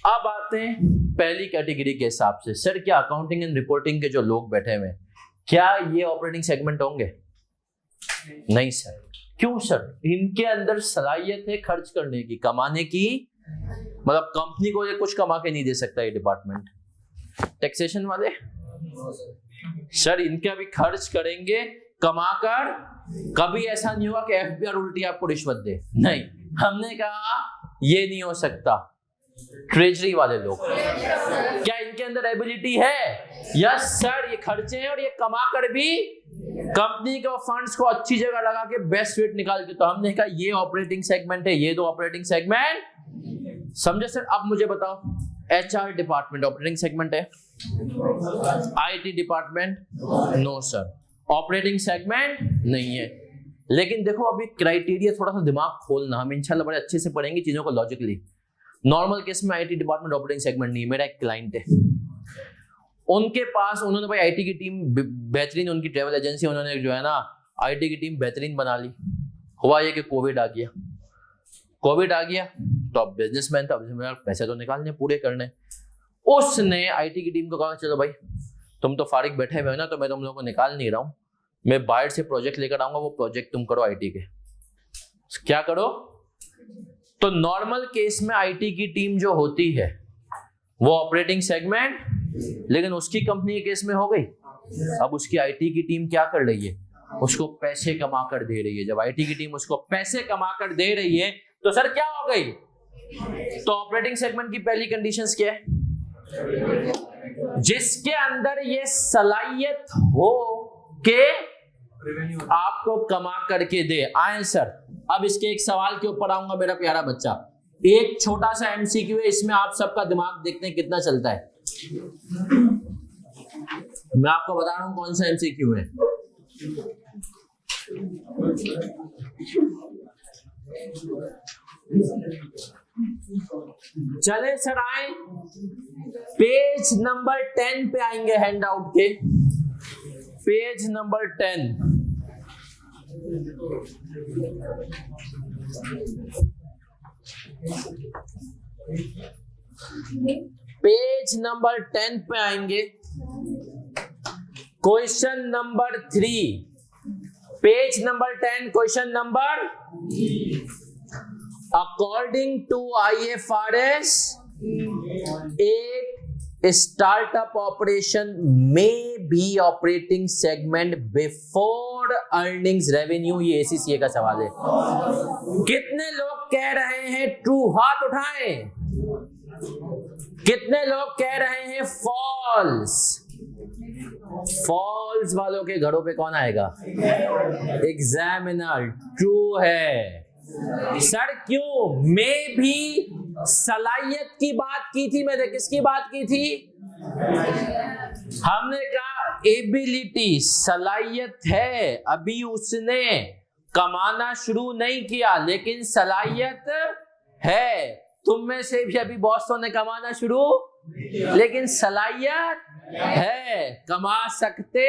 अब आते हैं पहली कैटेगरी के हिसाब से, सर क्या अकाउंटिंग एंड रिपोर्टिंग के जो लोग बैठे हुए हैं क्या ये ऑपरेटिंग सेगमेंट होंगे? नहीं सर। क्यों सर? इनके अंदर सलाहियत है खर्च करने की, कमाने की, मतलब कंपनी को ये कुछ कमा के नहीं दे सकता ये डिपार्टमेंट। टैक्सेशन वाले सर इनका भी खर्च करेंगे कमाकर, कभी ऐसा नहीं हुआ कि एफबीआई उल्टी आपको रिश्वत दे, नहीं, हमने कहा ये नहीं हो सकता। ट्रेजरी वाले लोग, क्या इनके अंदर एबिलिटी है? यस सर, ये खर्चे हैं और ये कमा कर भी कंपनी के फंड्स को अच्छी जगह लगा के बेस्ट रेट निकाल के, तो हमने कहा ये ऑपरेटिंग सेगमेंट है, ये दो ऑपरेटिंग सेगमेंट। समझे सर? अब मुझे बताओ, एचआर डिपार्टमेंट ऑपरेटिंग सेगमेंट है? IT department? No sir, operating segment नहीं है। लेकिन देखो अभी क्राइटेरिया थोड़ा सा दिमाग खोलना, हम इंशाल्लाह बड़े अच्छे से पढ़ेंगे चीजों को लॉजिकली। नॉर्मल केस में आईटी डिपार्टमेंट ऑपरेटिंग सेगमेंट नहीं है। मेरा एक क्लाइंट है, उनके पास उन्होंने भाई आईटी की टीम बेहतरीन, उनकी ट्रैवल एजेंसी, उन्होंने जो है ना आईटी की टीम बेहतरीन बना ली। हुआ ये कि कोविड आ गया तो अब बिजनेसमैन था, पैसे तो निकालने पूरे करने। उसने आईटी की टीम को कहा चलो भाई तुम तो फारिग बैठे हुए हो ना, तो मैं तुम लोगों को निकाल नहीं रहा हूं, मैं बाहर से प्रोजेक्ट लेकर आऊंगा, वो प्रोजेक्ट तुम करो आईटी के। क्या करो? तो नॉर्मल केस में आईटी की टीम जो होती है वो ऑपरेटिंग सेगमेंट, लेकिन उसकी कंपनी के केस में हो गई। अब उसकी आईटी की टीम क्या कर रही है? उसको पैसे कमा कर दे रही है। जब आईटी की टीम उसको पैसे कमा कर दे रही है तो सर क्या हो गई? तो ऑपरेटिंग सेगमेंट की पहली कंडीशंस क्या है? जिसके अंदर ये सलाहियत हो के आपको कमा करके दे। आए सर, अब इसके एक सवाल के ऊपर आऊंगा मेरा प्यारा बच्चा। एक छोटा सा एमसीक्यू है, इसमें आप सबका दिमाग देखते हैं कितना चलता है। मैं आपको बता रहा हूं कौन सा एमसीक्यू है। चले सर, आए पेज नंबर 10 पे आएंगे, हैंड आउट के पेज नंबर 10। पेज नंबर 10 पे आएंगे, question number 3। Page number 10, question number, according to IFRS, a startup operation may be operating segment before earnings revenue। ये ACCA का सवाल है। कितने लोग कह रहे हैं ट्रू? हाथ उठाएं। कितने लोग कह रहे हैं फॉल्स? फॉल्स वालों के घरों पे कौन आएगा? एग्जामिनर। ट्रू है सर। क्यों? मैं भी सलाहियत की बात की थी। मैंने किसकी बात की थी? हमने कहा एबिलिटी, सलाहियत है, अभी उसने कमाना शुरू नहीं किया लेकिन सलाहियत है। तुम में से भी अभी बॉसों ने कमाना शुरू, लेकिन सलाहियत है, कमा सकते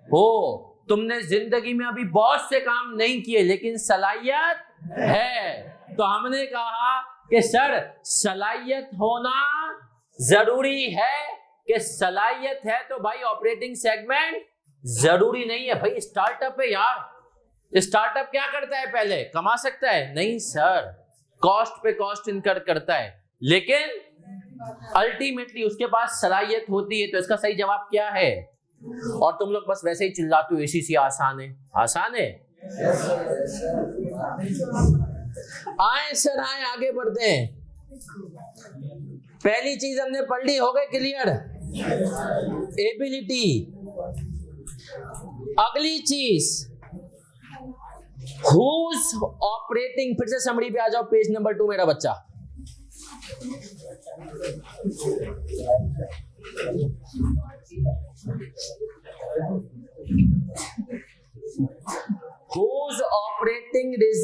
हो। तुमने जिंदगी में अभी बॉस से काम नहीं किए लेकिन सलाहियत है। तो हमने कहा कि सर सलाहियत होना जरूरी है, कि सलाहियत है तो भाई ऑपरेटिंग सेगमेंट जरूरी नहीं है। भाई स्टार्टअप है यार, स्टार्टअप क्या करता है? पहले कमा सकता है? नहीं सर, कॉस्ट पे कॉस्ट इनकर करता है, लेकिन अल्टीमेटली उसके पास सलाहियत होती है। तो इसका सही जवाब क्या है? और तुम लोग बस वैसे ही चिल्लाते हो ACC आसान है, आसान है। आए सर, आए, आगे बढ़ते हैं। पहली चीज हमने पढ़ ली, हो गए क्लियर? एबिलिटी। अगली चीज हुज ऑपरेटिंग। फिर से समरी पे आ जाओ, पेज नंबर 2 मेरा बच्चा।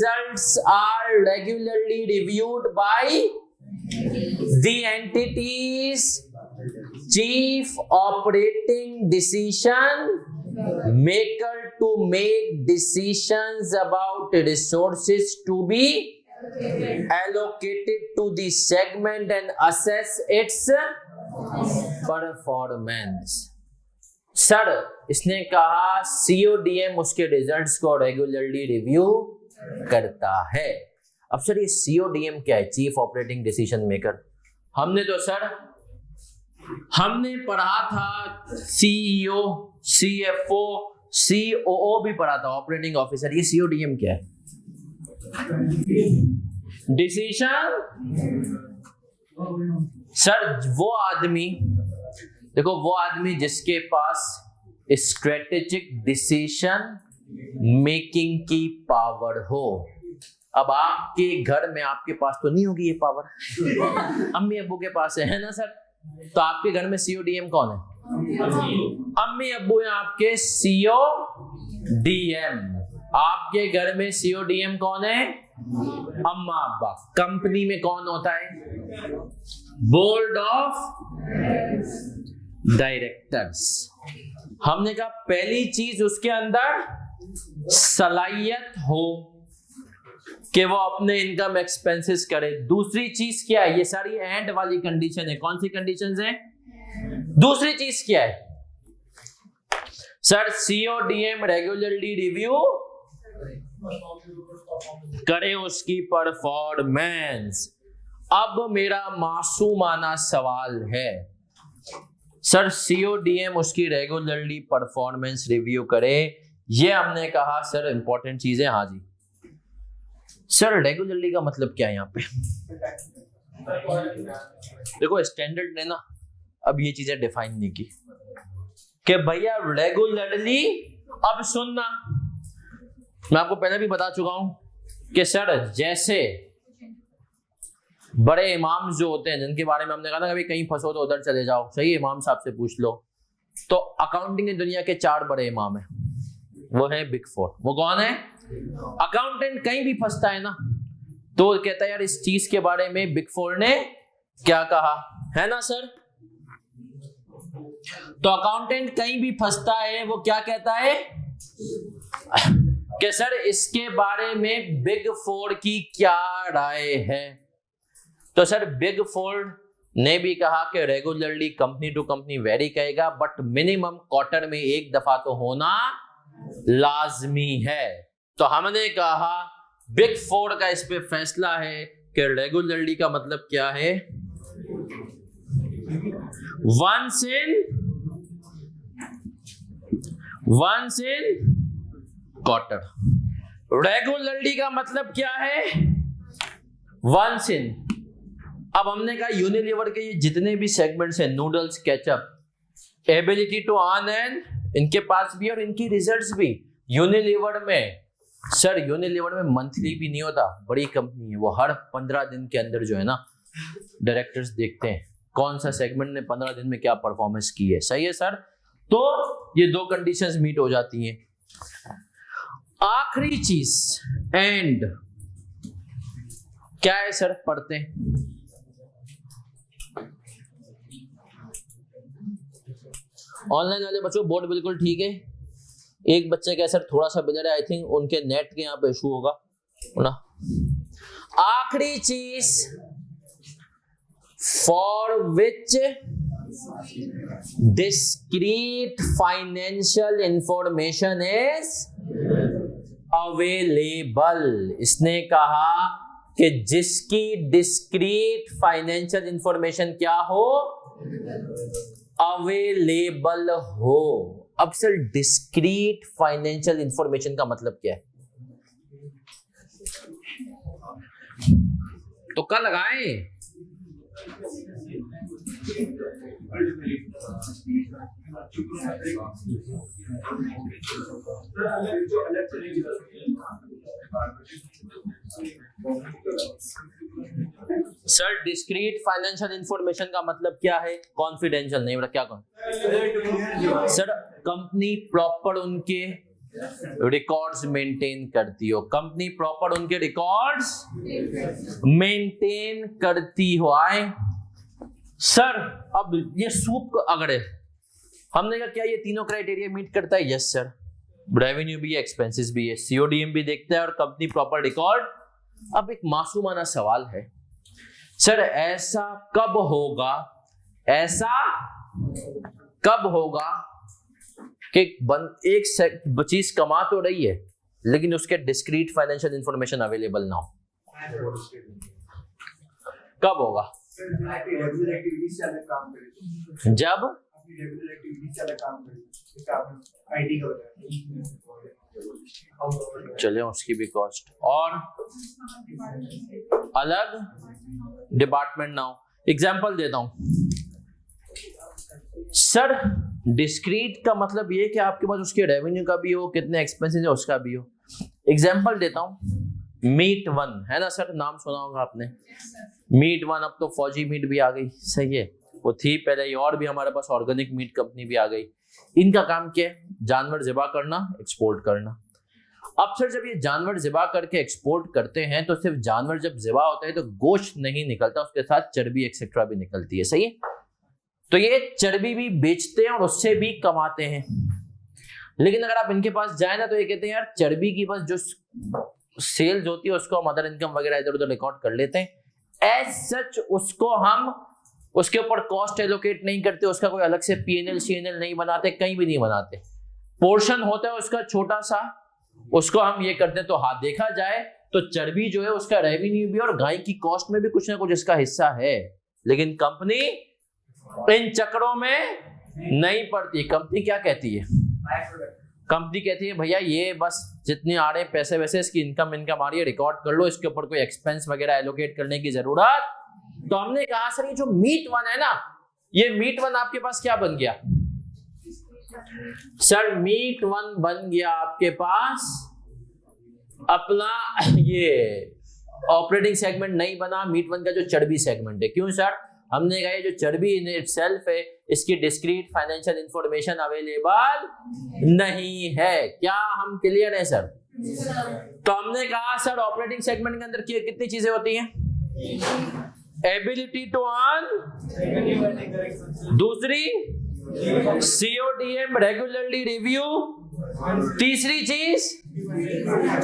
results are regularly reviewed by the entity's chief operating decision maker to make decisions about resources to be allocated to the segment and assess its performance. Sir इसने कहा CODM उसके results को regularly review करता है। अब sir ये CODM क्या है? Chief operating decision maker. हमने तो सर पढ़ा था CEO, CFO, COO भी पढ़ा था, ऑपरेटिंग ऑफिसर। ये CODM क्या है? डिसीजन सर वो आदमी, देखो वो आदमी जिसके पास स्ट्रेटेजिक डिसीजन मेकिंग की पावर हो। अब आपके घर में आपके पास तो नहीं होगी ये पावर, अम्मी अब्बू के पास है ना सर? तो आपके घर में CODM कौन है? अम्मी अब्बू है आपके CODM। आपके घर में CODM कौन है? अम्मा अब्बा। कंपनी में कौन होता है? Board of directors. हमने कहा पहली चीज उसके अंदर सलाहियत हो कि वो अपने इनकम एक्सपेंसेस करे। दूसरी चीज क्या है? ये सारी एंड वाली कंडीशन है। कौन सी कंडीशंस है? दूसरी चीज क्या है सर? CODM रेगुलरली रिव्यू करे उसकी परफॉर्मेंस। अब मेरा मासूमाना सवाल है सर, CODM उसकी रेगुलरली परफॉर्मेंस रिव्यू करे, ये हमने कहा सर इंपॉर्टेंट चीज है। हाँ जी सर, रेगुलरली का मतलब क्या है यहाँ पे? देखो स्टैंडर्ड ने ना अब ये चीजें डिफाइन नहीं की कि भैया रेगुलरली। अब सुनना, मैं आपको पहले भी बता चुका हूं कि सर जैसे बड़े इमाम जो होते हैं, जिनके बारे में हमने कहा था कभी कहीं फंसो तो उधर चले जाओ, सही इमाम साहब से पूछ लो। तो अकाउंटिंग की दुनिया के 4 बड़े इमाम हैं, वो है बिग 4। वो कौन है? अकाउंटेंट कहीं भी फंसता है ना तो कहता है यार इस चीज के बारे में बिग 4 ने क्या कहा है ना सर? तो अकाउंटेंट कहीं भी फंसता है, वो क्या कहता है कि सर इसके बारे में बिग 4 की क्या राय है? तो सर बिग 4 ने भी कहा कि regularly company to company vary करेगा, बट मिनिमम क्वार्टर में एक दफा तो होना लाजमी है। तो हमने कहा बिग 4 का इस पे फैसला है कि रेगुलरली का मतलब क्या है? वंस इन क्वार्टर। रेगुलरली का मतलब क्या है? Once in. अब हमने कहा यूनिलीवर के ये जितने भी सेगमेंट्स हैं, noodles, ketchup, ability to earn and, इनके पास भी और इनकी रिजल्ट्स भी। यूनिलीवर में सर, यूनिलीवर में मंथली भी नहीं होता, बड़ी कंपनी है, वो हर 15 दिन के अंदर जो है ना डायरेक्टर्स देखते हैं कौन सा सेगमेंट ने 15 दिन में क्या परफॉर्मेंस की है। सही है सर? तो ये 2 कंडीशंस मीट हो जाती हैं। आखिरी चीज एंड क्या है सर? पढ़ते हैं। ऑनलाइन वाले बच्चों बोर्ड बिल्कुल ठीक है। एक बच्चे का सर थोड़ा सा बिगड़ है, आई थिंक उनके नेट के यहाँ पे इशू होगा ना। आखिरी चीज, for which discrete financial information is available. इसने कहा कि जिसकी डिस्क्रीट फाइनेंशियल इंफॉर्मेशन क्या हो? अवेलेबल हो। अब सर डिस्क्रीट फाइनेंशियल इंफॉर्मेशन का मतलब क्या है? तो क्या लगाएं? सर डिस्क्रीट फाइनेंशियल इंफॉर्मेशन का मतलब क्या है? कॉन्फिडेंशियल नहीं, मतलब क्या कौन? सर कंपनी प्रॉपर उनके रिकॉर्ड्स मेंटेन करती हो, कंपनी प्रॉपर उनके रिकॉर्ड्स मेंटेन करती हो। आए सर, अब ये सूप अगड़े, हमने कहा क्या ये तीनों क्राइटेरिया मीट करता है? यस सर, रेवेन्यू भी है, एक्सपेंसेस भी है, सीओडीएम भी देखता है और कंपनी प्रॉपर रिकॉर्ड। अब एक मासूमाना सवाल है सर, ऐसा कब होगा, ऐसा कब होगा कि एक चीज कमा तो रही है लेकिन उसके डिस्क्रीट फाइनेंशियल इंफॉर्मेशन अवेलेबल ना हो? कब होगा? जब चले उसकी भी कॉस्ट और अलग डिपार्टमेंट ना हो। एग्जाम्पल देता हूं सर, डिस्क्रीट का मतलब ये कि आपके पास उसके रेवेन्यू का भी हो, कितने एक्सपेंसेस है उसका भी हो। एग्जाम्पल देता हूं, मीट वन है ना सर, नाम सुना होगा आपने, मीट वन, अब तो फौजी मीट भी आ गई, सही है, वो थी पहले ही, और भी हमारे पास ऑर्गेनिक मीट कंपनी भी आ गई। इनका काम क्या है? जानवर ज़िबा करना, एक्सपोर्ट करना। अब सर जब ये जानवर ज़िबा करके एक्सपोर्ट करते हैं तो सिर्फ जानवर जब ज़िबा होता है तो गोश्त नहीं निकलता, उसके साथ चर्बी एक्सेट्रा भी निकलती है, सही है? तो ये चर्बी भी बेचते हैं और उससे भी कमाते हैं। लेकिन अगर आप इनके पास जाए ना तो ये कहते हैं यार चर्बी की बस जो सेल्स होती है उसको हम अदर इनकम वगैरह इधर उधर रिकॉर्ड कर लेते हैं। एज सच उसको हम उसके ऊपर कॉस्ट एलोकेट नहीं करते, उसका कोई अलग से पीएनएल सीएनएल नहीं बनाते, कहीं भी नहीं बनाते। पोर्शन होता है उसका छोटा सा, उसको हम ये करते हैं। तो हाँ, देखा जाए तो चर्बी जो है उसका रेवेन्यू भी और गाय की कॉस्ट में भी कुछ ना कुछ इसका हिस्सा है, लेकिन कंपनी इन चक्रों में नहीं पड़ती। कंपनी क्या कहती है? कंपनी कहती है भैया ये बस जितनी आ रहे पैसे वैसे इसकी इनकम आ रही है, रिकॉर्ड कर लो, इसके ऊपर कोई एक्सपेंस वगैरह एलोकेट करने की जरूरत। तो हमने कहा सर ये जो मीट वन है ना, ये मीट वन आपके पास क्या बन गया? सर मीट वन बन गया आपके पास अपना ये ऑपरेटिंग सेगमेंट नहीं बना, मीट वन का जो चर्बी सेगमेंट है। क्यों सर? हमने कहा जो चर्बी इन इटसेल्फ है इसकी डिस्क्रीट फाइनेंशियल इंफॉर्मेशन अवेलेबल नहीं है। क्या हम क्लियर है सर? तो हमने कहा सर ऑपरेटिंग सेगमेंट के अंदर कितनी चीजें होती हैं? एबिलिटी टू अर्न, दूसरी सीओडीएम रेगुलरली रिव्यू, तीसरी चीज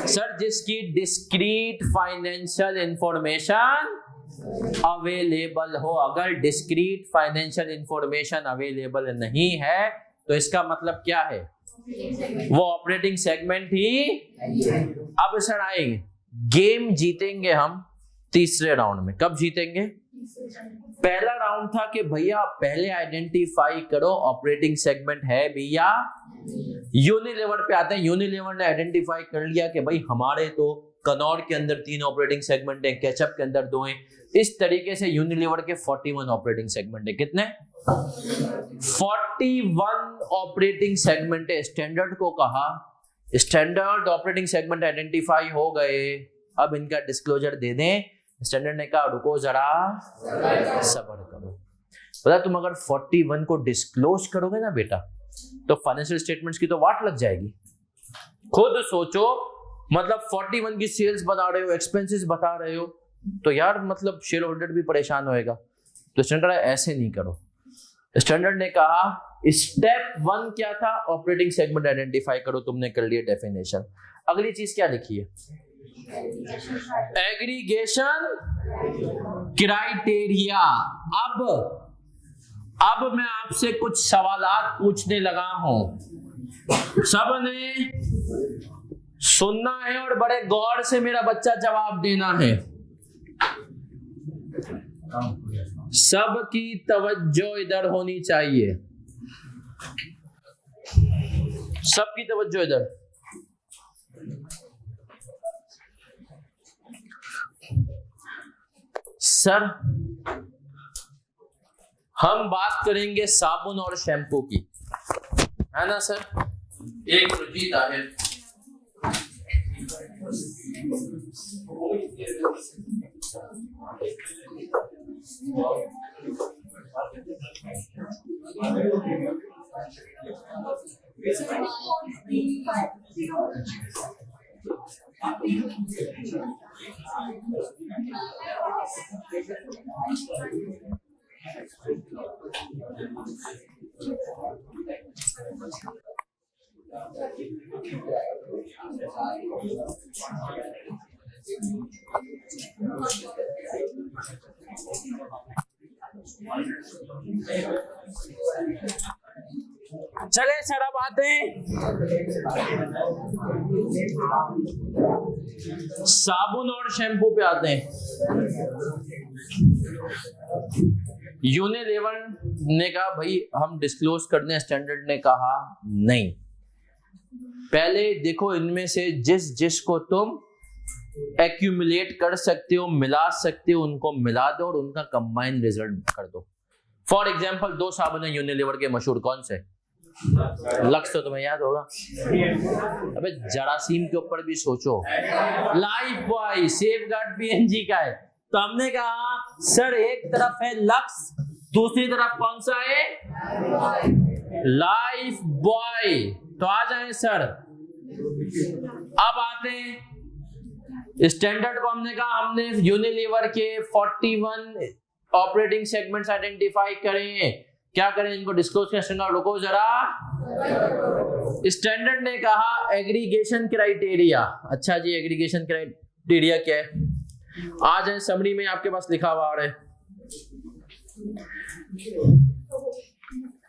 सर जिसकी डिस्क्रीट फाइनेंशियल इंफॉर्मेशन अवेलेबल हो। अगर डिस्क्रीट फाइनेंशियल इंफॉर्मेशन अवेलेबल नहीं है तो इसका मतलब क्या है? वो ऑपरेटिंग सेगमेंट ही। अब सर आएंगे, गेम जीतेंगे हम तीसरे राउंड में। कब जीतेंगे? पहला राउंड था कि भैया पहले आइडेंटिफाई करो ऑपरेटिंग सेगमेंट है भी या। यूनिलीवर पे आते हैं, यूनिलीवर ने आइडेंटिफाई कर लिया कि भाई हमारे तो कनौर के अंदर 3 ऑपरेटिंग सेगमेंट है, केचप के अंदर 2 हैं। इस तरीके से यूनिलीवर के 41 ऑपरेटिंग सेगमेंट है। कितने? 41 ऑपरेटिंग सेगमेंट है। स्टैंडर्ड को कहा, स्टैंडर्ड ऑपरेटिंग सेगमेंट आइडेंटिफाई हो गए, अब इनका डिस्क्लोजर दे दें। स्टैंडर्ड ने कहा रुको जरा सब्र करो। पता तुम अगर 41 को डिस्क्लोज करोगे ना बेटा तो फाइनेंशियल स्टेटमेंट्स की तो वाट लग जाएगी। खुद सोचो, मतलब 41 की सेल्स बता रहे हो, एक्सपेंसेस बता रहे हो, तो यार मतलब शेयर होल्डर भी परेशान होएगा। तो स्टैंडर्ड ऐसे नहीं करो। स्टैंडर्ड ने कहा स्टेप 1 क्या था? ऑपरेटिंग सेगमेंट आइडेंटिफाई करो, तुमने कर लिया डेफिनेशन। अगली चीज क्या लिखी है? Aggregation criteria. अब मैं आपसे कुछ सवालात पूछने लगा हूं, सबने सुनना है और बड़े गौर से मेरा बच्चा जवाब देना है। सबकी तवज्जो इधर होनी चाहिए, सबकी तवज्जो इधर। सर हम बात करेंगे साबुन और शैम्पू की, है ना सर? एक रुचि है। चले सर अब आते हैं साबुन और शैम्पू पे आते हैं। यूनिलीवर ने कहा भाई हम डिस्क्लोज करने, स्टैंडर्ड ने कहा नहीं, पहले देखो इनमें से जिस को तुम एक्यूमुलेट कर सकते हो, मिला सकते हो, उनको मिला दो और उनका कंबाइन रिजल्ट कर दो। फॉर एग्जाम्पल 2 साबुन है यूनिलीवर के मशहूर, कौन से? लक्स तो तुम्हें याद होगा। अबे जरासीम के ऊपर भी सोचो, लाइफ बॉय, सेफगार्ड पीएनजी का है। तो हमने कहा सर एक तरफ है लक्स, दूसरी तरफ कौन सा है? Life boy. तो आ जाए सर, अब आते हैं स्टैंडर्ड को। हमने कहा हमने यूनिलीवर के 41 ऑपरेटिंग सेगमेंट्स आइडेंटिफाई करें, क्या करें इनको डिस्क्लोज करना। रुको जरा, स्टैंडर्ड ने कहा एग्रीगेशन क्राइटेरिया। अच्छा जी, एग्रीगेशन क्राइटेरिया क्या है? आ जाए समरी में, आपके पास लिखा हुआ है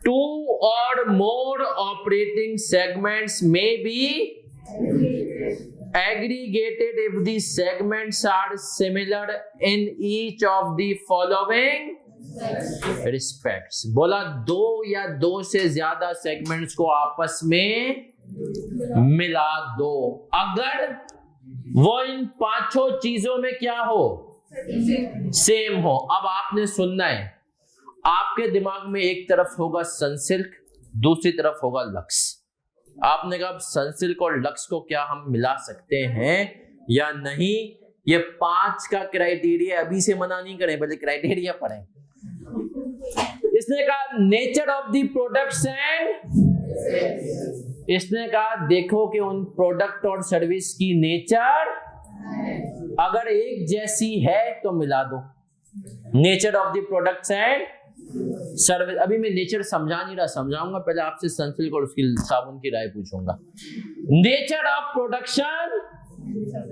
2 or more operating segments may be aggregated if the segments are similar in each of the following respects। बोला 2 या 2 से ज्यादा सेगमेंट्स को आपस में मिला दो अगर वो इन 5 चीजों में क्या हो? सेम हो। अब आपने सुनना है, आपके दिमाग में एक तरफ होगा सनसिल्क, दूसरी तरफ होगा लक्स। आपने कहा सनसिल्क और लक्स को क्या हम मिला सकते हैं या नहीं? ये 5 का क्राइटेरिया अभी से मना नहीं करें, पहले क्राइटेरिया पढ़ें। इसने कहा nature of the products and, इसने कहा देखो कि उन प्रोडक्ट और सर्विस की नेचर अगर एक जैसी है तो मिला दो। Nature of the products and service. अभी मैं नेचर समझा नहीं रहा, समझाऊंगा, पहले आपसे सनसिल्क और उसकी साबुन की राय पूछूंगा। नेचर ऑफ प्रोडक्शन,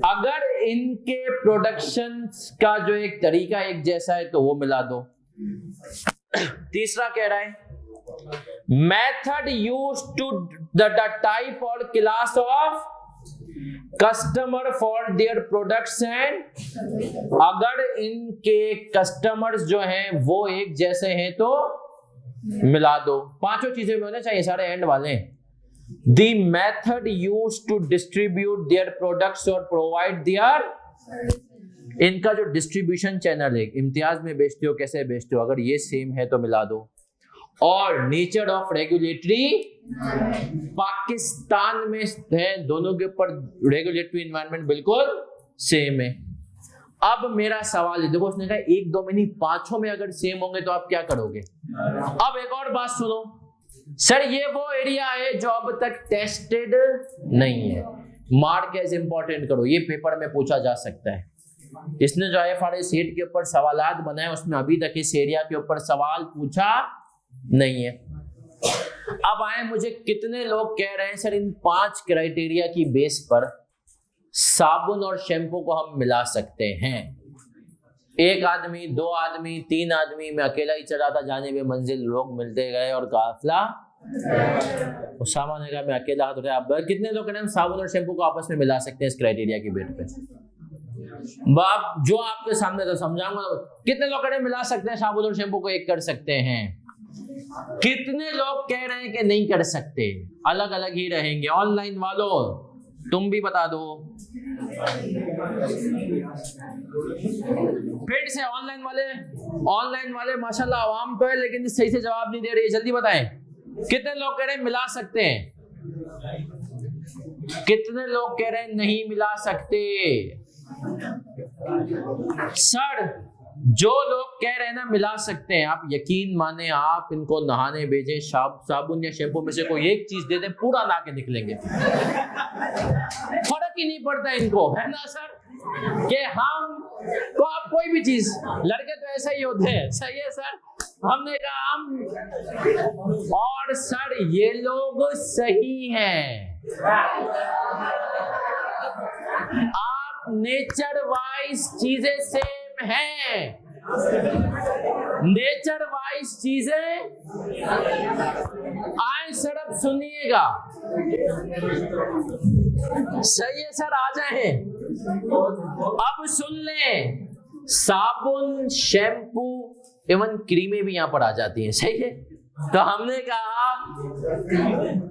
अगर इनके प्रोडक्शन का जो एक तरीका एक जैसा है तो वो मिला दो। तीसरा कह रहा है method use to the type और class of customer for their products and, अगर इनके कस्टमर्स जो हैं वो एक जैसे हैं तो मिला दो। 5 चीजें में होने चाहिए, सारे एंड वाले। The method use to distribute their products और प्रोवाइड देयर, इनका जो डिस्ट्रीब्यूशन चैनल है, इम्तियाज में बेचते हो कैसे बेचते हो, अगर ये सेम है तो मिला दो। और नेचर ऑफ रेगुलेटरी, पाकिस्तान में है, दोनों के ऊपर रेगुलेटरी एनवायरनमेंट बिल्कुल सेम है। अब मेरा सवाल है, देखो उसने कहा 1 2 में नहीं 5 में अगर सेम होंगे तो आप क्या करोगे? अब एक और बात सुनो सर, ये वो एरिया है जो अब तक टेस्टेड नहीं है, मार्क एज इंपॉर्टेंट करो, ये पेपर में पूछा जा सकता है। इसने जो IFRS 8 के ऊपर सवालात बनाए उसमें अभी तक इस एरिया के ऊपर सवाल पूछा नहीं है। अब आए, मुझे कितने लोग कह रहे हैं सर इन 5 क्राइटेरिया की बेस पर साबुन और शैम्पू को हम मिला सकते हैं? 1 आदमी, 2 आदमी, 3 आदमी, मैं अकेला ही चला था, जाने में मंजिल लोग मिलते गए और काफिला। उसामा ने कहा मैं अकेला हाथ उठाया। अब कितने लोग कह रहे हैं साबुन और शैम्पू को आपस में मिला सकते हैं इस क्राइटेरिया की बेस पे? बाप जो आपके सामने तो समझाऊंगा। कितने लोग कह रहे हैं मिला सकते हैं साबुन और शैम्पू को एक कर सकते हैं? कितने लोग कह रहे हैं कि नहीं कर सकते, अलग अलग ही रहेंगे? ऑनलाइन वालों तुम भी बता दो। फिर से ऑनलाइन वाले माशाल्लाह आवाम तो है लेकिन सही से जवाब नहीं दे रही, जल्दी बताएं कितने लोग कह रहे हैं मिला सकते हैं, कितने लोग कह रहे हैं नहीं मिला सकते? सर जो लोग कह रहे हैं ना मिला सकते हैं, आप यकीन माने आप इनको नहाने भेजें, साबुन या शैम्पू में से कोई एक चीज दे दें, पूरा ला के निकलेंगे। फर्क ही नहीं पड़ता इनको, है ना सर, कि हम तो आप कोई भी चीज, लड़के तो ऐसे ही होते हैं, सही है सर। हमने कहा हम, और सर ये लोग सही हैं। आप नेचर वाइज चीजें सेम हैं, नेचर वाइज चीजें। आए सर अब सुनिएगा, सही है सर, आ जाए अब सुन लें। साबुन, शैम्पू, इवन क्रीमें भी यहां पर आ जाती हैं, सही है। तो हमने कहा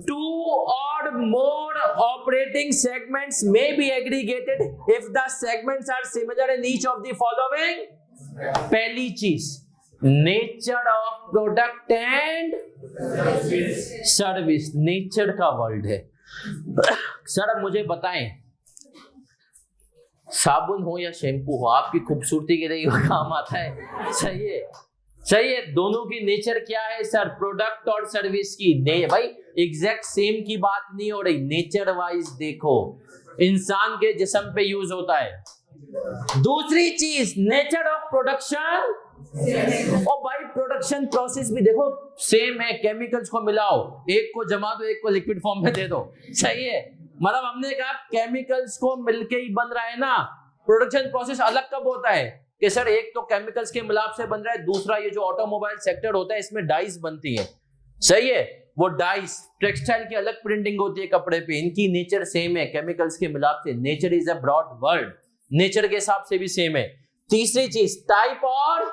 2 or more operating segments may be aggregated if the segments are similar in each of the following। पहली चीज, nature of product and service, nature का वर्ड है। सर अब मुझे बताएं, साबुन हो या शैम्पू हो, आपकी खूबसूरती के लिए काम आता है, सही है, सही है। दोनों की नेचर क्या है सर, प्रोडक्ट और सर्विस की। भाई एग्जैक्ट सेम की बात नहीं हो रही, नेचर वाइज देखो, इंसान के जिस्म पे यूज होता है। दूसरी चीज, नेचर ऑफ प्रोडक्शन, और भाई प्रोडक्शन प्रोसेस भी देखो सेम है, केमिकल्स को मिलाओ, एक को जमा दो, एक को लिक्विड फॉर्म में दे दो, सही है। मतलब हमने कहा केमिकल्स को मिलके ही बन रहा है ना। प्रोडक्शन प्रोसेस अलग कब होता है कि सर एक तो केमिकल्स के मिलाप से बन रहा है, दूसरा ये जो ऑटोमोबाइल सेक्टर होता है इसमें डाइस बनती है, सही है। वो डाइस, टेक्सटाइल की अलग प्रिंटिंग होती है कपड़े पे, इनकी नेचर सेम है केमिकल्स के मिलाप से। Nature is a broad word, nature के हिसाब से भी सेम है। तीसरी चीज, टाइप, और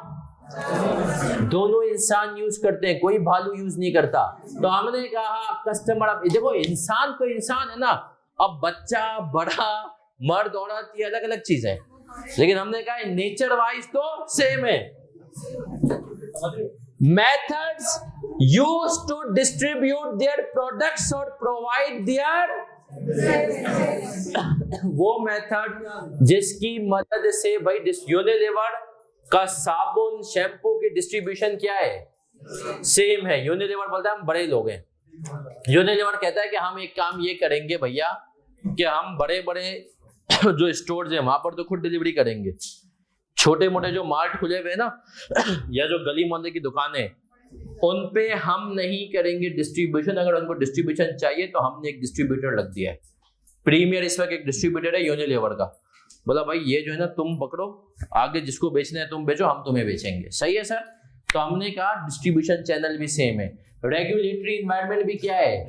दोनों इंसान यूज करते हैं, कोई भालू यूज नहीं करता। तो हमने कहा कस्टमर, अब देखो इंसान तो इंसान है ना, अब बच्चा, बड़ा, मर्द, औरत, ये अलग अलग चीज है, लेकिन हमने कहा नेचर वाइज तो सेम है। Methods use to distribute their products और प्रोवाइड देयर, वो मेथड जिसकी मदद से भाई यूनिलीवर का साबुन, शैम्पू की डिस्ट्रीब्यूशन क्या है, सेम है। यूनिलीवर बोलता है हम बड़े लोग हैं, यूनिलीवर कहता है कि हम एक काम ये करेंगे भैया कि हम बड़े बड़े जो स्टोर्स हैं वहां पर तो खुद डिलीवरी करेंगे, छोटे मोटे जो मार्ट खुले हुए हैं ना या जो गली मोहल्ले की दुकानें, उन पे हम नहीं करेंगे डिस्ट्रीब्यूशन। अगर उनको डिस्ट्रीब्यूशन चाहिए तो हमने एक डिस्ट्रीब्यूटर रख दिया है, प्रीमियर इस वक्त एक डिस्ट्रीब्यूटर है यूनिलीवर का। बोला भाई ये जो है ना तुम पकड़ो, आगे जिसको बेचना है तुम बेचो, हम तुम्हें बेचेंगे, सही है सर। तो हमने कहा डिस्ट्रीब्यूशन चैनल भी सेम है, रेगुलेटरी एनवायरनमेंट भी क्या है,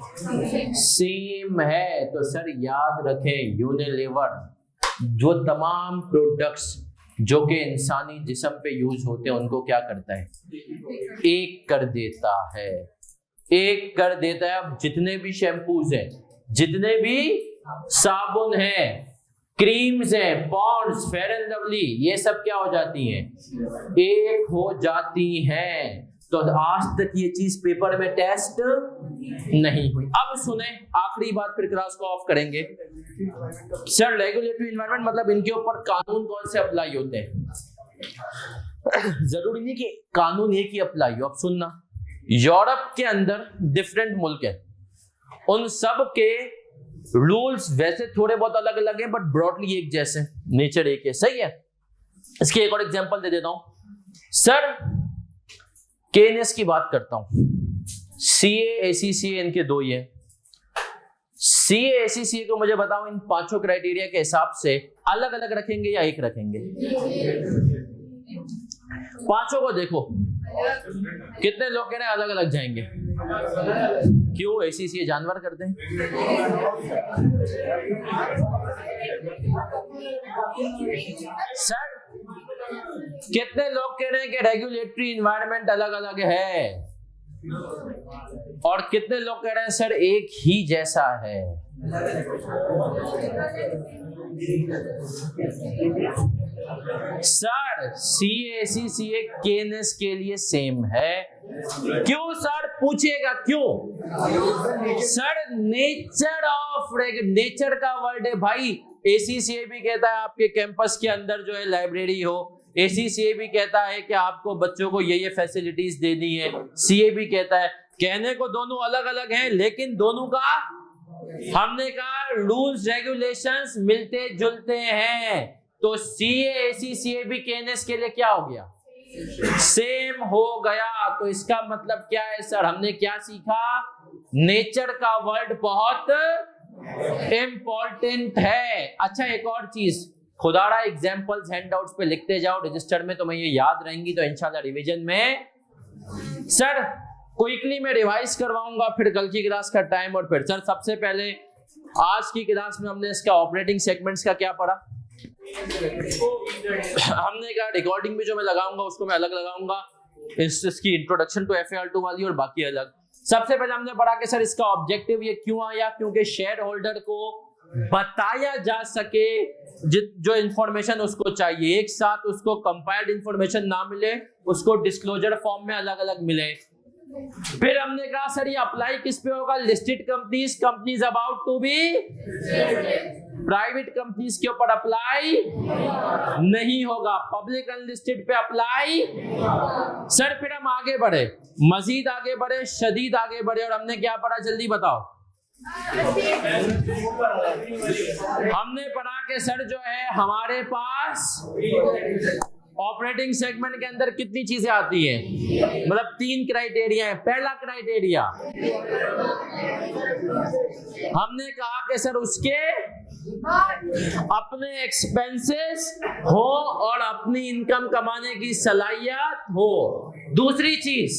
सेम है। तो सर याद रखें, यूनिलीवर जो तमाम प्रोडक्ट्स जो कि इंसानी जिस्म पे यूज होते हैं उनको क्या करता है, एक कर देता है, एक कर देता है। अब जितने भी शैम्पूज हैं, जितने भी साबुन हैं, क्रीम्स हैं, पॉन्ड्स, फेयर एंड लवली, ये सब क्या हो जाती हैं, एक हो जाती हैं। तो आज तक ये चीज पेपर में टेस्ट नहीं हुई। अब सुने आखिरी बात, फिर क्लास को ऑफ करेंगे। सर रेगुलेटरी एनवायरनमेंट मतलब इनके ऊपर कानून कौन से अप्लाई होते हैं, जरूरी नहीं कि कानून एक ही अप्लाई हो। अब सुनना, यूरोप के अंदर डिफरेंट मुल्क है, उन सब के रूल्स वैसे थोड़े बहुत अलग अलग हैं बट ब्रॉडली एक जैसे, नेचर एक है, सही है। इसकी एक और एग्जांपल दे देता हूं सर, केएनएस की बात करता हूं, सीए, एसीसीए, इनके दो ही है। सीए, एसीसीए को मुझे बताओ इन पांचों क्राइटेरिया के हिसाब से अलग अलग रखेंगे या एक रखेंगे, पांचों को देखो कितने लोग कह रहे हैं अलग अलग जाएंगे, क्यों, एसीसीए जानवर करते हैं। सर कितने लोग कह रहे हैं कि रेगुलेटरी एनवायरनमेंट अलग अलग है, और कितने लोग कह रहे हैं सर एक ही जैसा है। सर सीएसीसीए केएनएस के लिए सेम है, क्यों सर, पूछिएगा क्यों। सर नेचर का वर्ड है भाई। एसीसीए भी कहता है आपके कैंपस के अंदर जो है लाइब्रेरी हो, एसीसीए भी कहता है कि आपको बच्चों को ये फैसिलिटीज देनी है, सीए भी कहता है। कहने को दोनों अलग अलग हैं लेकिन दोनों का हमने कहा रूल्स रेगुलेशंस मिलते जुलते हैं, तो सीए एसी सीएबी केएनएस के लिए क्या हो गया, सेम हो गया। तो इसका मतलब क्या है सर, हमने क्या सीखा, नेचर का वर्ड बहुत इंपॉर्टेंट है। अच्छा एक और चीज, खुदारा एग्जांपल्स हैंडआउट्स पे लिखते जाओ रजिस्टर में, तो मैं ये याद रहेंगी तो इंशाल्लाह रिवीजन में सर क्विकली मैं रिवाइज करवाऊंगा, फिर कल की क्लास का टाइम। और फिर सर सबसे पहले आज की क्लास में हमने इसका ऑपरेटिंग सेगमेंट्स का क्या पढ़ा, हमने कहा रिकॉर्डिंग भी जो मैं लगाऊंगा उसको मैं अलग लगाऊंगा, इसकी इंट्रोडक्शन टू एफएआर2 वाली और बाकी अलग। सबसे पहले हमने पढ़ा कि सर इसका ऑब्जेक्टिव ये क्यों आया, क्योंकि शेयर होल्डर को बताया जा सके जो इंफॉर्मेशन उसको चाहिए, एक साथ उसको कंपाइल्ड इंफॉर्मेशन ना मिले, उसको डिस्क्लोजर फॉर्म में अलग अलग मिले। फिर हमने कहा सर ये अप्लाई किस पे होगा, listed companies, companies about to be, private companies के ऊपर अप्लाई नहीं होगा, पब्लिक अनलिस्टेड पे अप्लाई। सर फिर हम आगे बढ़े, मजीद आगे बढ़े, शदीद आगे बढ़े, और हमने क्या पढ़ा जल्दी बताओ, हमने पढ़ा कि सर जो है हमारे पास ऑपरेटिंग सेगमेंट के अंदर कितनी चीजें आती हैं, मतलब 3 क्राइटेरिया है। पहला क्राइटेरिया हमने कहा कि सर उसके अपने एक्सपेंसेस हो और अपनी इनकम कमाने की सलाहियत हो। दूसरी चीज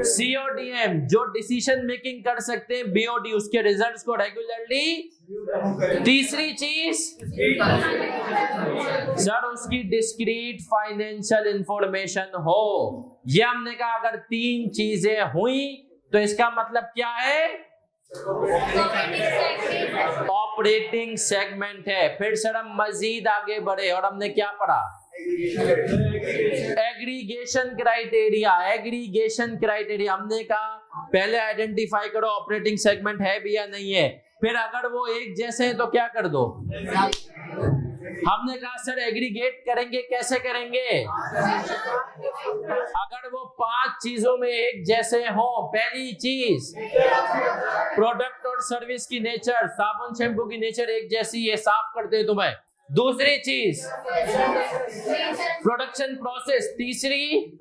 सीओडीएम, जो डिसीजन मेकिंग कर सकते हैं, बीओडी, उसके रिजल्ट्स को रेगुलरली। तीसरी चीज सर उसकी डिस्क्रीट फाइनेंशियल इंफॉर्मेशन हो। ये हमने कहा अगर 3 चीजें हुई तो इसका मतलब क्या है, ऑपरेटिंग सेगमेंट है। फिर सर हम मजीद आगे बढ़े और हमने क्या पढ़ा, एग्रीगेशन क्राइटेरिया। एग्रीगेशन क्राइटेरिया हमने कहा पहले आइडेंटिफाई करो ऑपरेटिंग सेगमेंट है भी या नहीं है, फिर अगर वो एक जैसे हैं तो क्या कर दो। हमने कहा सर एग्रीगेट करेंगे, कैसे करेंगे, अगर वो 5 चीजों में एक जैसे हो। पहली चीज प्रोडक्ट और सर्विस की नेचर, साबुन शैम्पू की नेचर एक जैसी है, साफ करते हैं तुम्हें। दूसरी चीज प्रोडक्शन प्रोसेस। तीसरी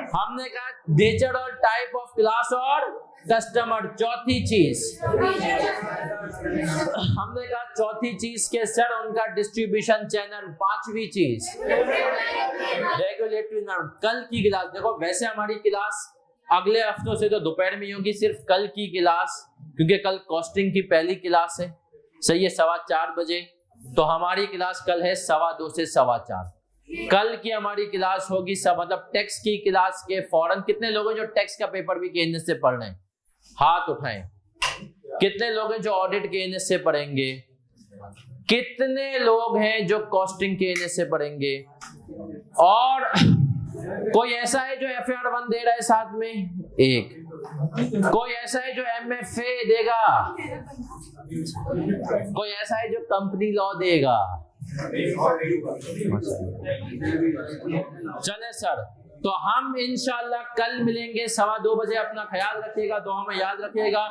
हमने कहा नेचर और टाइप ऑफ क्लास और कस्टमर। चौथी चीज हमने कहा, चौथी चीज के सर उनका डिस्ट्रीब्यूशन चैनल। पांचवी चीज रेगुलेटरी नॉर्म। कल की क्लास देखो, वैसे हमारी क्लास अगले हफ्तों से तो दोपहर में होगी, सिर्फ कल की क्लास, क्योंकि कल कॉस्टिंग की पहली क्लास है, सही है, 4:15 बजे। तो हमारी क्लास कल है 2:15 से 4:15। कल की हमारी क्लास होगी मतलब टैक्स की क्लास के फौरन। कितने लोग हैं जो टैक्स का पेपर भी केएनएस से पढ़ रहे हैं, हाथ उठाएं। कितने लोग हैं जो ऑडिट केएनएस से पढ़ेंगे, कितने लोग हैं जो कॉस्टिंग केएनएस से पढ़ेंगे, और कोई ऐसा है जो एफएआर1 दे रहा है साथ में, एक कोई ऐसा है जो एमएफए देगा, कोई ऐसा है जो कंपनी लॉ देगा। चले सर, तो हम इंशाल्लाह कल मिलेंगे 2:15 बजे। अपना ख्याल रखिएगा, दुआ में याद रखिएगा।